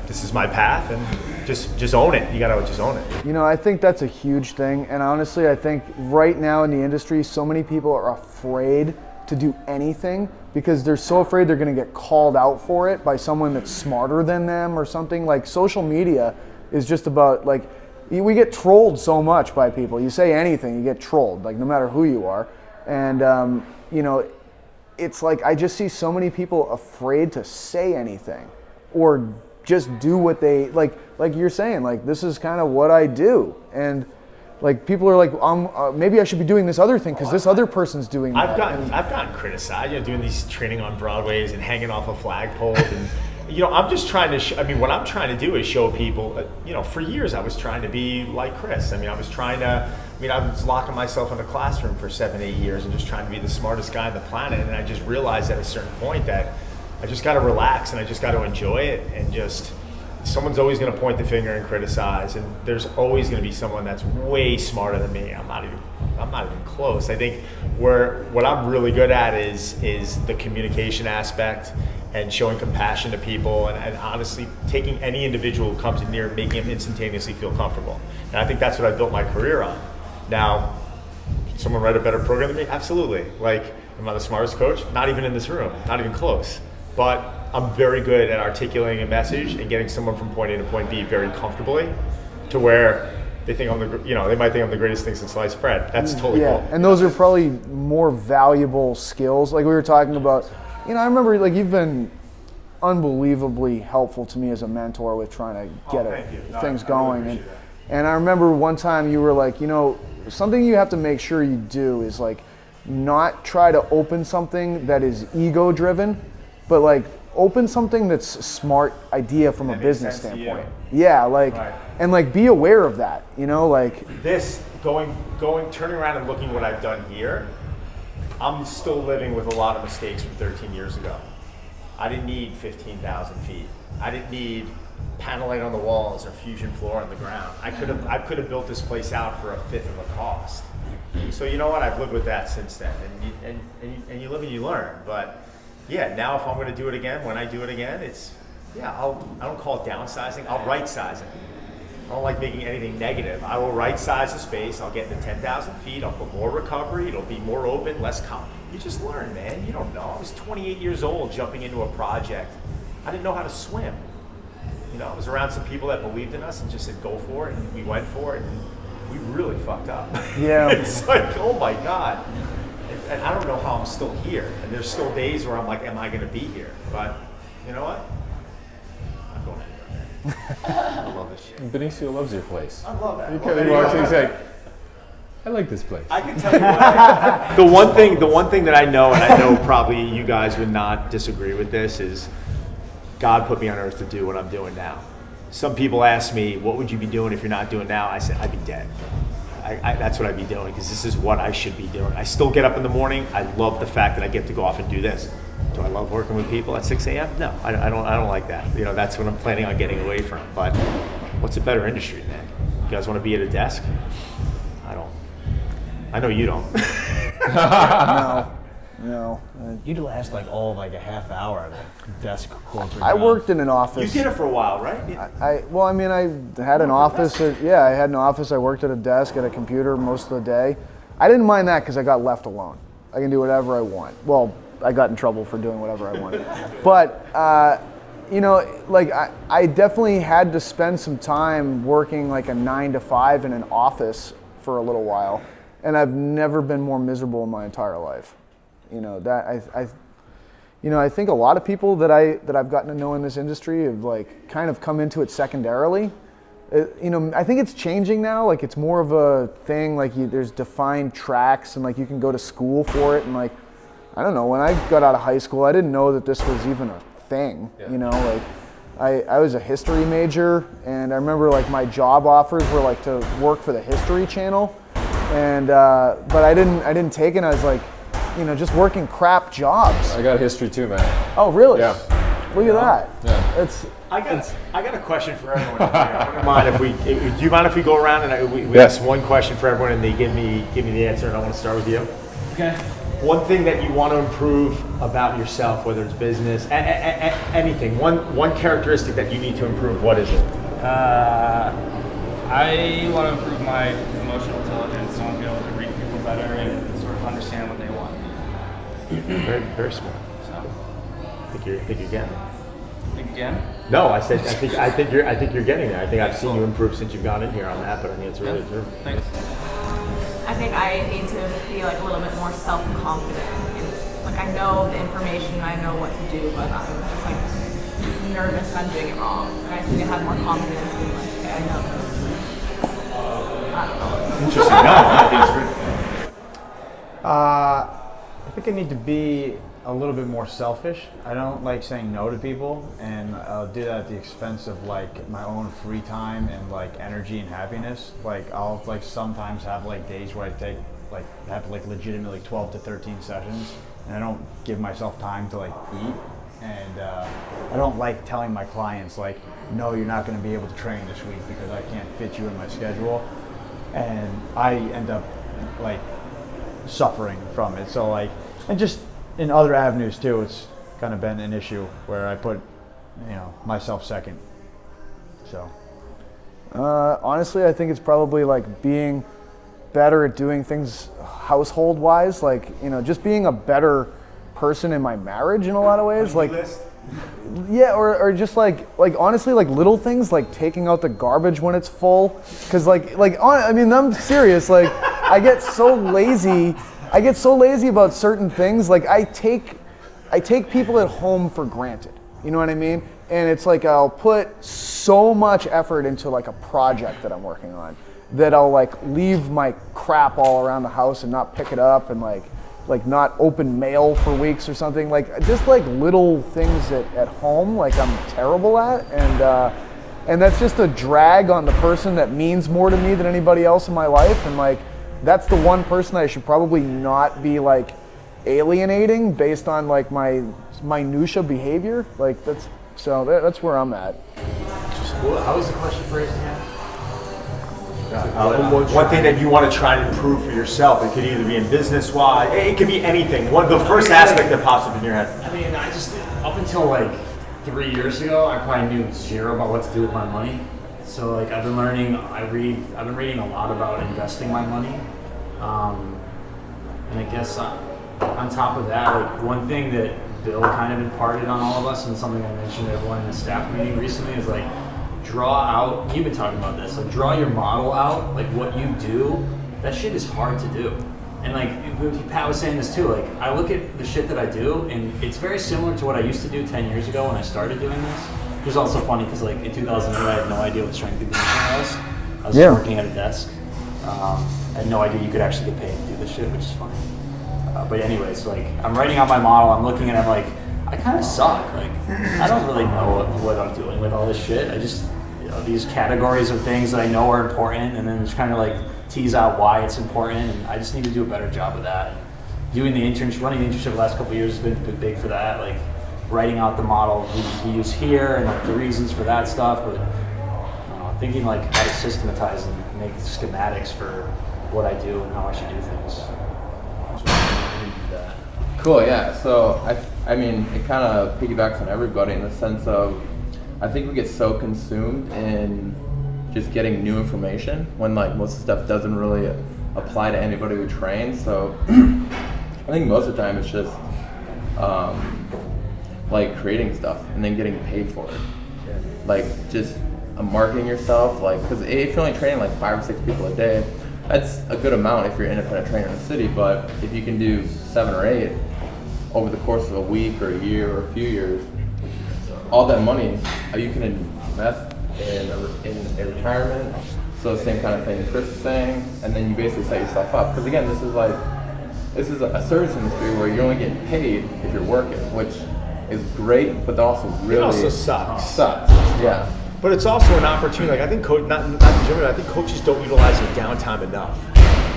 this is my path, and just own it. You got to just own it. I think that's a huge thing, and honestly, I think right now in the industry, so many people are afraid to do anything because they're so afraid they're going to get called out for it by someone that's smarter than them or something. Like social media is just about like, we get trolled so much by people. You say anything, you get trolled, like no matter who you are. And, it's like I just see so many people afraid to say anything or just do what they, like you're saying, like this is kind of what I do. And like people are like, maybe I should be doing this other thing because this other person's doing that. I've gotten criticized, doing these training on Broadways and hanging off of flagpoles and I'm just trying to, what I'm trying to do is show people, for years I was trying to be like Chris. I was locking myself in a classroom for 7-8 years and just trying to be the smartest guy on the planet. And I just realized at a certain point that I just got to relax and I just got to enjoy it. And just, someone's always going to point the finger and criticize. And there's always going to be someone that's way smarter than me. I'm not even close. I think what I'm really good at is the communication aspect and showing compassion to people and honestly taking any individual who comes in near and making them instantaneously feel comfortable. And I think that's what I built my career on. Now, can someone write a better program than me? Absolutely. Like, am I the smartest coach? Not even in this room, not even close. But I'm very good at articulating a message and getting someone from point A to point B very comfortably to where they think they might think I'm the greatest thing since sliced bread. That's totally cool. And those are probably more valuable skills. Like we were talking about, I remember like you've been unbelievably helpful to me as a mentor with trying to get things going. And I remember one time you were like, something you have to make sure you do is like not try to open something that is ego driven, but like open something that's a smart idea from a business standpoint. Yeah, like, and like be aware of that, like this turning around and looking what I've done here. I'm still living with a lot of mistakes from 13 years ago. I didn't need 15,000 feet. I didn't need paneling on the walls or fusion floor on the ground. I could have built this place out for a fifth of the cost. So you know what? I've lived with that since then, and you live and you learn. But yeah, now if I'm going to do it again, when I do it again, I don't call it downsizing. I'll right size it. I don't like making anything negative. I will right size the space. I'll get into 10,000 feet. I'll put more recovery. It'll be more open, less You just learn, man. You don't know. I was 28 years old jumping into a project. I didn't know how to swim. I was around some people that believed in us and just said, go for it. And we went for it. And we really fucked up. Yeah. It's like, oh my God. And I don't know how I'm still here. And there's still days where I'm like, am I going to be here? But you know what? I'm going anywhere. I love this shit. Benicio loves your place. I love that. He walks in, he's like, I like this place. I can tell you what, the one thing that I know, and I know probably you guys would not disagree with this, is God put me on earth to do what I'm doing now. Some people ask me, what would you be doing if you're not doing now? I said, I'd be dead. That's what I'd be doing because this is what I should be doing. I still get up in the morning. I love the fact that I get to go off and do this. Do I love working with people at 6 a.m.? No, I don't like that. That's what I'm planning on getting away from. But What's a better industry, man? You guys want to be at a desk? I don't. I know you don't. No. You'd last like a half hour at a desk corporate I job. worked in an office. You did it for a while, right? I had an office. I had an office. I worked at a desk at a computer most of the day. I didn't mind that because I got left alone. I can do whatever I want. Well, I got in trouble for doing whatever I wanted. But, I definitely had to spend some time working like a 9 to 5 in an office for a little while. And I've never been more miserable in my entire life. I think a lot of people that I've gotten to know in this industry have like kind of come into it secondarily. I think it's changing now. Like it's more of a thing. Like there's defined tracks, and like you can go to school for it. And like I don't know. When I got out of high school, I didn't know that this was even a thing. Yeah. I was a history major, and I remember like my job offers were like to work for the History Channel, and but I didn't take it. I was like, just working crap jobs. I got history too, man. Oh, really? Yeah. Look at that. Yeah. I got a question for everyone. I don't mind if do you mind if we go around and we ask one question for everyone and they give me the answer, and I want to start with you. Okay. One thing that you want to improve about yourself, whether it's business, anything. One characteristic that you need to improve. What is it? I want to improve my emotional intelligence. I want to be able to read people better and sort of understand what they want. Very, very smart. So, I think you're getting it. think again? No, I said I think you're getting there. I think I've seen you improve since you've gone in here on that, but I think it's really true. Thanks. I think I need to be like a little bit more self-confident. Like I know the information, I know what to do, but I'm just like nervous I'm doing it wrong. And I just need to have more confidence in like, okay, I know this. I don't know. Interesting. No, I think it's great. I think I need to be a little bit more selfish. I don't like saying no to people, and I'll do that at the expense of like my own free time and like energy and happiness. Like I'll like sometimes have like days where I have legitimately 12 to 13 sessions, and I don't give myself time to like eat. And I don't like telling my clients like, no, you're not going to be able to train this week because I can't fit you in my schedule, and I end up like suffering from it. So like, and just in other avenues too, it's kind of been an issue where I put, myself second. So honestly, I think it's probably like being better at doing things household wise, like, just being a better person in my marriage in a lot of ways. Like, yeah, or just like honestly, like little things like taking out the garbage when it's full. Cause I'm serious. Like I get so lazy about certain things. Like I take people at home for granted. You know what I mean? And it's like I'll put so much effort into like a project that I'm working on that I'll like leave my crap all around the house and not pick it up, and like not open mail for weeks or something. Like just like little things at home like I'm terrible at, and that's just a drag on the person that means more to me than anybody else in my life. And like that's the one person I should probably not be like alienating based on like my minutia behavior. Like that's where I'm at. How was the question phrased again? One thing that you want to try to improve for yourself. It could either be in business-wise. It could be anything. The first aspect that pops up in your head. I mean, I just, up until like 3 years ago, I probably knew zero about what to do with my money. So like I've been reading a lot about investing my money. And I guess on top of that, like one thing that Bill kind of imparted on all of us, and something I mentioned to everyone in the staff meeting recently, is like, draw out, you've been talking about this, like draw your model out, like what you do. That shit is hard to do. And like Pat was saying this too, like I look at the shit that I do and it's very similar to what I used to do 10 years ago when I started doing this. It was also funny because like in 2008 I had no idea what strength and conditioning was. I was working at a desk. I had no idea you could actually get paid to do this shit, which is funny. But anyways, like I'm writing out my model, I'm looking and I'm like, I kind of suck. Like I don't really know what I'm doing with all this shit. I just, these categories of things that I know are important, and then just kind of like tease out why it's important, and I just need to do a better job of that. Running the internship the last couple of years has been big for that, like writing out the model we use here and like the reasons for that stuff. But thinking like how to systematize and make schematics for what I do and how I should do things. Cool, yeah. So I mean, it kind of piggybacks on everybody in the sense of, I think we get so consumed in just getting new information when like most of the stuff doesn't really apply to anybody we train. So I think most of the time it's just like creating stuff and then getting paid for it. Like just marketing yourself, like, because if you're only training like 5 or 6 people a day, that's a good amount if you're an independent trainer in the city. But if you can do 7 or 8 over the course of a week or a year or a few years, all that money you can invest in a retirement. So the same kind of thing Chris is saying, and then you basically set yourself up. Because again, this is a service industry where you're only getting paid if you're working, which is great, but also really it also sucks. Yeah. But it's also an opportunity. Like I think not to jump in, I think coaches don't utilize their downtime enough.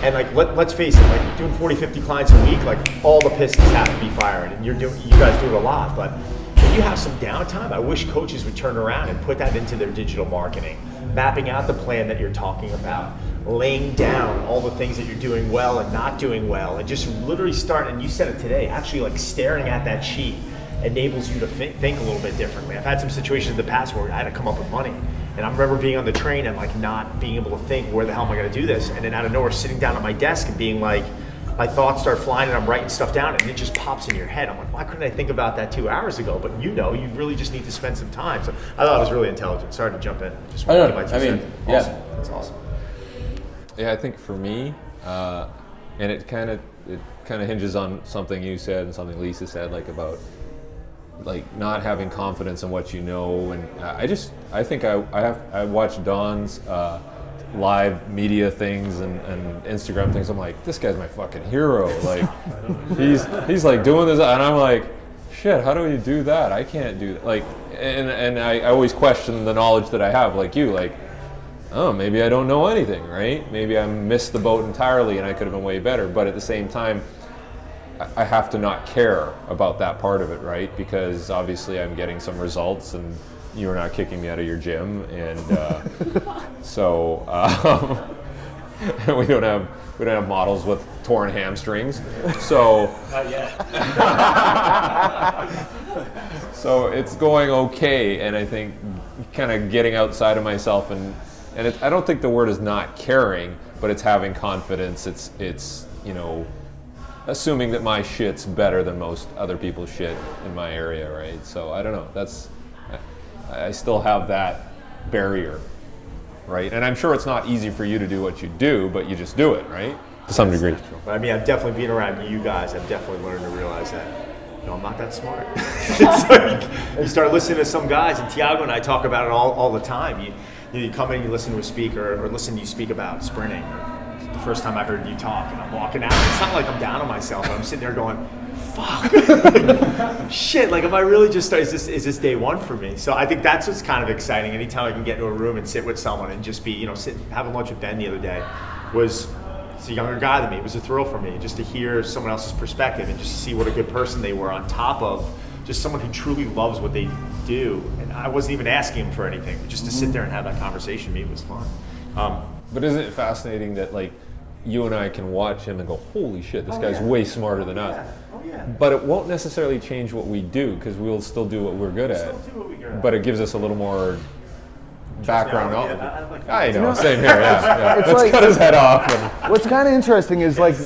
And like let's face it, like doing 40, 50 clients a week, like all the pistons have to be firing, and you guys do it a lot. But when you have some downtime, I wish coaches would turn around and put that into their digital marketing, mapping out the plan that you're talking about, laying down all the things that you're doing well and not doing well, and just literally start. And you said it today, actually like staring at that sheet enables you to think a little bit differently. I've had some situations in the past where I had to come up with money, and I remember being on the train and like not being able to think, where the hell am I going to do this? And then out of nowhere, sitting down at my desk and being like, my thoughts start flying and I'm writing stuff down and it just pops in your head. I'm like, why couldn't I think about that 2 hours ago? But you really just need to spend some time. So I thought it was really intelligent. Sorry to jump in. Just I give my 2 cents. yeah, Awesome. That's awesome. Yeah, I think for me, and it kind of hinges on something you said and something Lisa said, like about like not having confidence in what you know. And I think I watched Don's live media things and Instagram things. I'm like, this guy's my fucking hero. Like he's like doing this, and I'm like, shit, how do you do that? I can't do that. Like, and I always question the knowledge that I have, like you, like, oh, maybe I don't know anything, right? Maybe I missed the boat entirely and I could have been way better. But at the same time, I have to not care about that part of it, right? Because obviously I'm getting some results and you're not kicking me out of your gym. And so we don't have models with torn hamstrings. So Not yet. so it's going okay. And I think kind of getting outside of myself and I don't think the word is not caring, but it's having confidence. It's assuming that my shit's better than most other people's shit in my area, right? So I don't know. I still have that barrier, right? And I'm sure it's not easy for you to do what you do, but you just do it, right? To some degree. But I mean, I've definitely been around you guys. I've definitely learned to realize that, I'm not that smart. It's like, you start listening to some guys, and Tiago and I talk about it all the time. You come in and you listen to a speaker, or listen to you speak about sprinting. The first time I heard you talk, and I'm walking out. It's not like I'm down on myself, but I'm sitting there going, fuck. Shit, like, am I really just, is this day one for me? So I think that's what's kind of exciting. Anytime I can get into a room and sit with someone and just be, having lunch with Ben the other day he's a younger guy than me. It was a thrill for me just to hear someone else's perspective and just see what a good person they were, on top of just someone who truly loves what they do. And I wasn't even asking him for anything, but just to sit there and have that conversation with me was fun. But isn't it fascinating that, like, you and I can watch him and go, holy shit, this guy's way smarter than us. Oh, yeah. But it won't necessarily change what we do, because we'll still do what we're good at. But it gives us a little more background knowledge. I know, same here, yeah. It's Let's like, cut his head off. And what's kind of interesting is, like,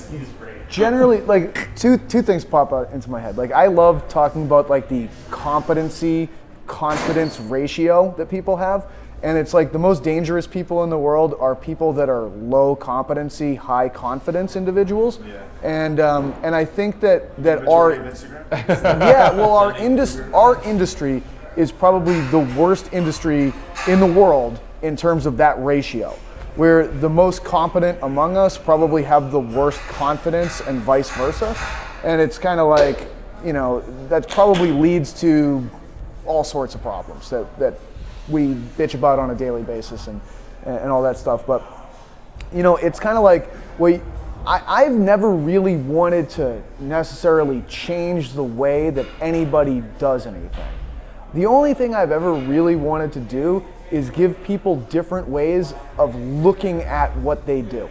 generally, like, two things pop out into my head. Like, I love talking about, like, the competency-confidence ratio that people have. And it's like the most dangerous people in the world are people that are low competency, high confidence individuals. Yeah. And I think that our industry is probably the worst industry in the world in terms of that ratio, where the most competent among us probably have the worst confidence and vice versa. And it's kind of like, that probably leads to all sorts of problems that we bitch about on a daily basis and all that stuff. But, it's kind of like, I've never really wanted to necessarily change the way that anybody does anything. The only thing I've ever really wanted to do is give people different ways of looking at what they do.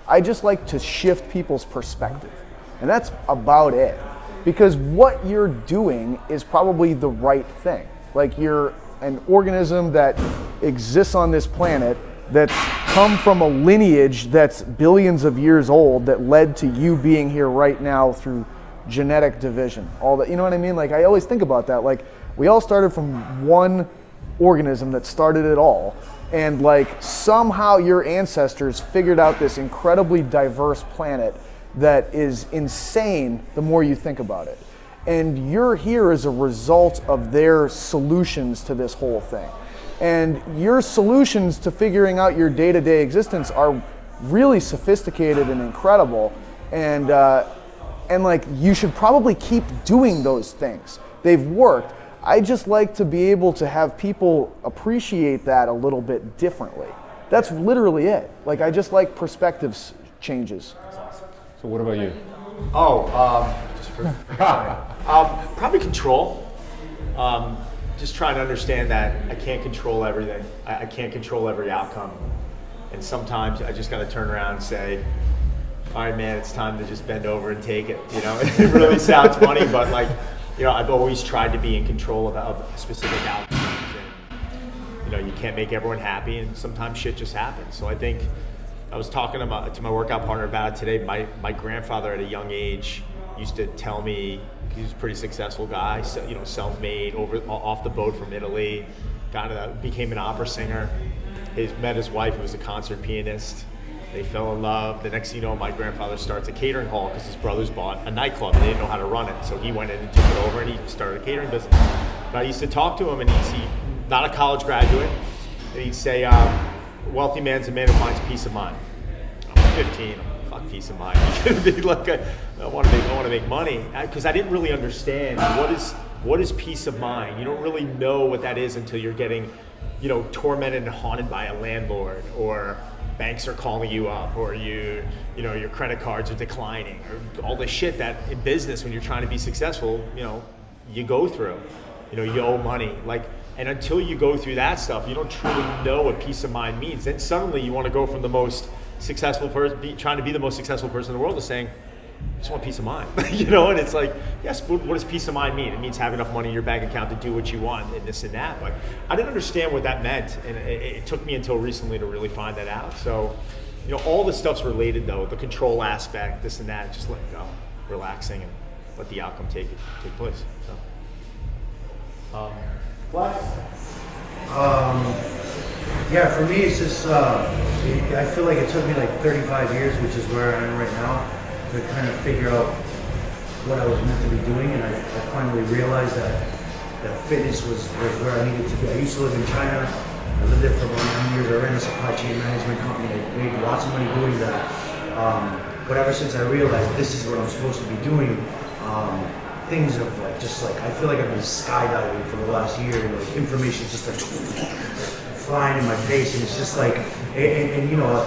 I just like to shift people's perspective. And that's about it. Because what you're doing is probably the right thing. Like, you're an organism that exists on this planet that's come from a lineage that's billions of years old that led to you being here right now through genetic division. All that, you know what I mean? Like, I always think about that. Like, we all started from one organism that started it all. And like, somehow your ancestors figured out this incredibly diverse planet that is insane the more you think about it. And you're here as a result of their solutions to this whole thing. And your solutions to figuring out your day-to-day existence are really sophisticated and incredible. And like, you should probably keep doing those things. They've worked. I just like to be able to have people appreciate that a little bit differently. That's literally it. Like, I just like perspectives changes. So what about you? Probably control. Just trying to understand that I can't control everything. I can't control every outcome. And sometimes I just got to turn around and say, all right, man, it's time to just bend over and take it. You know, it really sounds funny, but like, you know, I've always tried to be in control of specific outcomes. And, you know, you can't make everyone happy, and sometimes shit just happens. So I think I was talking to my workout partner about it today. My grandfather at a young age used to tell me, he was a pretty successful guy, so, you know, self-made, off the boat from Italy, became an opera singer. Met his wife, who was a concert pianist. They fell in love. The next thing you know, my grandfather starts a catering hall because his brothers bought a nightclub and they didn't know how to run it. So he went in and took it over and he started a catering business. But I used to talk to him, and he's not a college graduate. And he'd say, wealthy man's a man who finds peace of mind. I'm 15, fuck peace of mind. Like, I want to make money, because I didn't really understand what is peace of mind. You don't really know what that is until you're getting, you know, tormented and haunted by a landlord, or banks are calling you up, or you know, your credit cards are declining, or all the shit that in business, when you're trying to be successful, you know, you go through. You know, you owe money, like, and until you go through that stuff, you don't truly know what peace of mind means. Then suddenly you want to go from the most successful person, trying to be the most successful person in the world, to saying, I just want peace of mind. You know, and it's like, yes, but what does peace of mind mean? It means having enough money in your bank account to do what you want, and this and that. But I didn't understand what that meant, and it took me until recently to really find that out. So, you know, all this stuff's related, though, the control aspect, this and that, just let it go, relaxing, and let the outcome take place. So, Flex? Yeah, for me, it's just, I feel like it took me like 35 years, which is where I am right now, to kind of figure out what I was meant to be doing, and I finally realized that fitness was where I needed to be. I used to live in China. I lived there for about 9 years. I ran a supply chain management company. I made lots of money doing that. But ever since I realized this is what I'm supposed to be doing, things of like, just like, I feel like I've been skydiving for the last year, and like information just like flying in my face, and it's just like, and you know,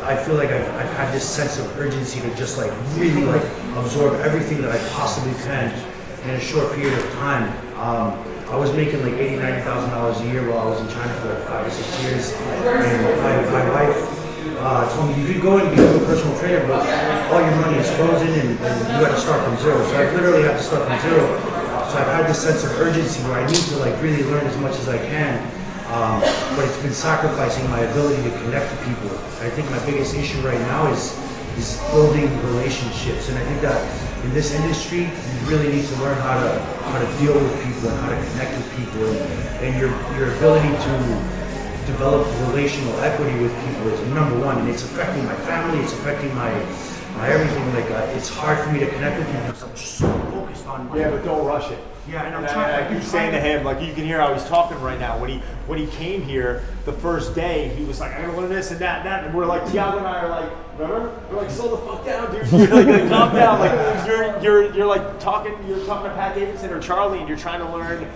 I feel like I've had this sense of urgency to just like really like absorb everything that I possibly can in a short period of time. I was making like $80,000, $90,000 a year while I was in China for like 5 or 6 years, and my wife told me, you could go and become a personal trainer, but all your money is frozen, and you got to start from zero. So I literally had to start from zero. So I've had this sense of urgency where I need to like really learn as much as I can. But it's been sacrificing my ability to connect to people. I think my biggest issue right now is building relationships, and I think that in this industry, you really need to learn how to deal with people and how to connect with people, and your ability to develop relational equity with people is number one, and it's affecting my family, it's affecting my everything. Like it's hard for me to connect with people because I'm just so focused on my. Yeah, but don't rush it. Yeah, and I'm trying. I keep saying to him, like, you can hear how he's talking right now. When he came here the first day, he was like, I gotta learn this and that and that, and we're like, Tiago and I are like, remember? We're like, slow the fuck down, dude. You're like calm down. Like you're like talking to Pat Davidson or Charlie, and you're trying to learn.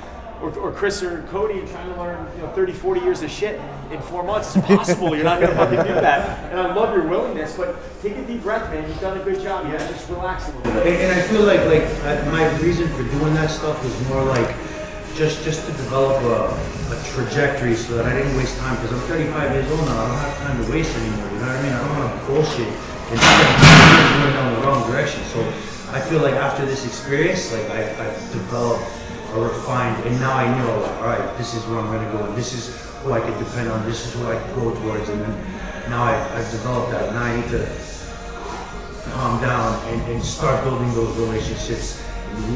Or Chris or Cody, and trying to learn 30, 40 years of shit in 4 months. It's impossible. You're not going to fucking do that. And I love your willingness, but take a deep breath, man. You've done a good job. Yeah, just relax a little bit. And I feel like my reason for doing that stuff was more like just to develop a trajectory so that I didn't waste time, because I'm 35 years old now. I don't have time to waste anymore. You know what I mean? I don't want to bullshit and spend going down the wrong direction. So I feel like after this experience, like I've developed a refined, and now I know, like, all right, this is where I'm gonna go, and this is who I can depend on. This is who I can go towards, and then now I've developed that. Now I need to calm down and start building those relationships.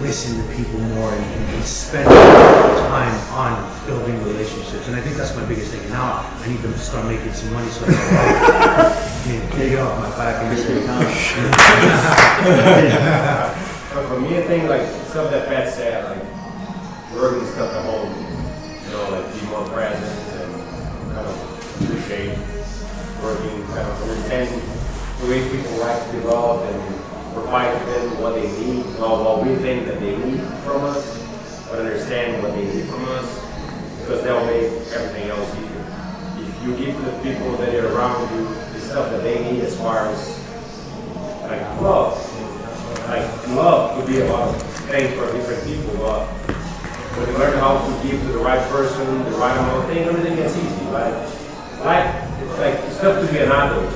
Listen to people more and spend time on building relationships, and I think that's my biggest thing. Now I need to start making some money so I can get off my back and save time. But for me, I think like stuff that Pat said, like working stuff at home, you know, like be more present and kind of appreciate working, kind of understand the way people like to develop and provide to them what they need, what we think that they need from us, but understand what they need from us, because they'll make everything else easier. If you give to the people that are around you the stuff that they need, as far as like love could be a lot of things for different people, but when you learn how to give to the right person, the right amount of things, everything gets easy. Life, it's like, it's tough to be an adult.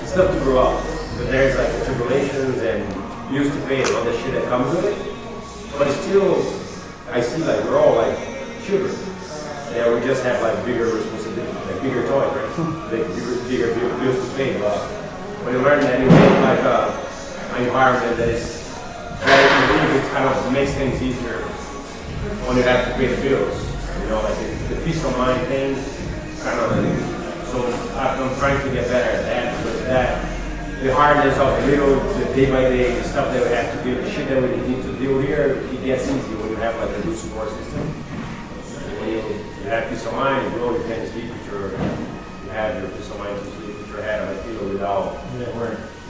It's tough to grow up. But there's like the tribulations and bills to pay and all the shit that comes with it. But it's still, I see like we're all like children. Yeah, we just have like bigger responsibilities, like bigger toys, right? Like bigger bills to pay. But when you learn that you make like an environment that is very convenient, it kind of makes things easier when you have to pay the bills. You know, like the peace of mind thing, kind of. So I'm trying to get better at that, because that. The hardness of the day by day, the stuff that we have to do, the shit that we need to deal here, it gets easy when you have like a good support system. When you have peace of mind, you know you can sleep with you have your peace of mind to sleep with your head on a pillow without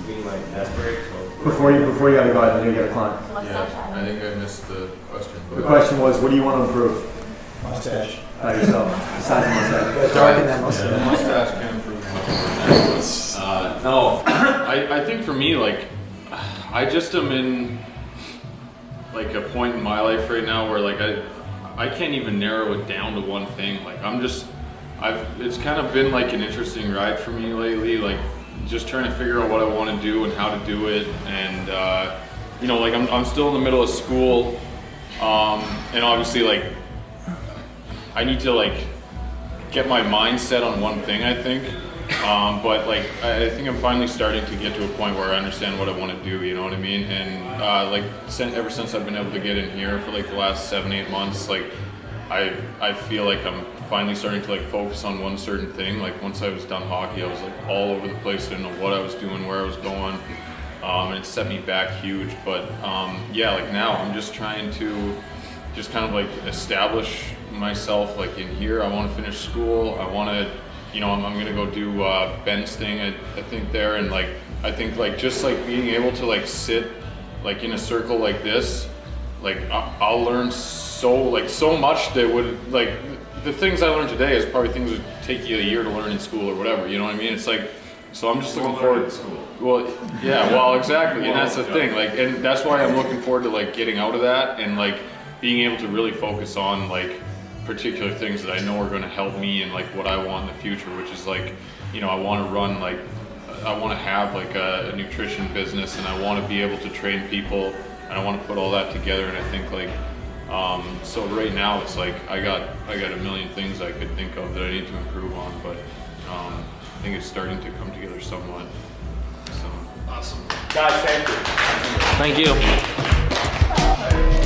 being like desperate. So. Before you gotta go ahead, I know you got a client. Yeah, I think I missed the question. The question was, what do you want to improve? Mustache. Not yourself. Besides the mustache. Darken that mustache. Yeah, mustache can improve. No, I think for me, like, I just am in like a point in my life right now where like I can't even narrow it down to one thing. Like it's kind of been like an interesting ride for me lately. Like just trying to figure out what I want to do and how to do it, and you know, like I'm still in the middle of school, and obviously like I need to like get my mind set on one thing, I think. But like I think I'm finally starting to get to a point where I understand what I want to do, you know what I mean? And like ever since I've been able to get in here for like the last 7-8 months, like I feel like I'm finally starting to like focus on one certain thing. Like once I was done hockey, I was like all over the place. I didn't know what I was doing, where I was going, and it set me back huge. But yeah, like now I'm just trying to just kind of like establish myself like in here. I want to finish school. I want to, you know, I'm gonna go do Ben's thing, I think there, and like I think like just like being able to like sit like in a circle like this, like I'll learn so much that would like the things I learned today is probably things that would take you a year to learn in school or whatever, you know what I mean? It's like, so I'm just looking forward to school. Well, yeah, well, exactly, and that's the thing, like, and that's why I'm looking forward to like getting out of that and like being able to really focus on like particular things that I know are going to help me and like what I want in the future, which is like, you know, I want to run like, I want to have like a nutrition business, and I want to be able to train people, and I want to put all that together. And I think like, so right now it's like I got a million things I could think of that I need to improve on, but I think it's starting to come together somewhat. So awesome, Guys, thank you. Thank you.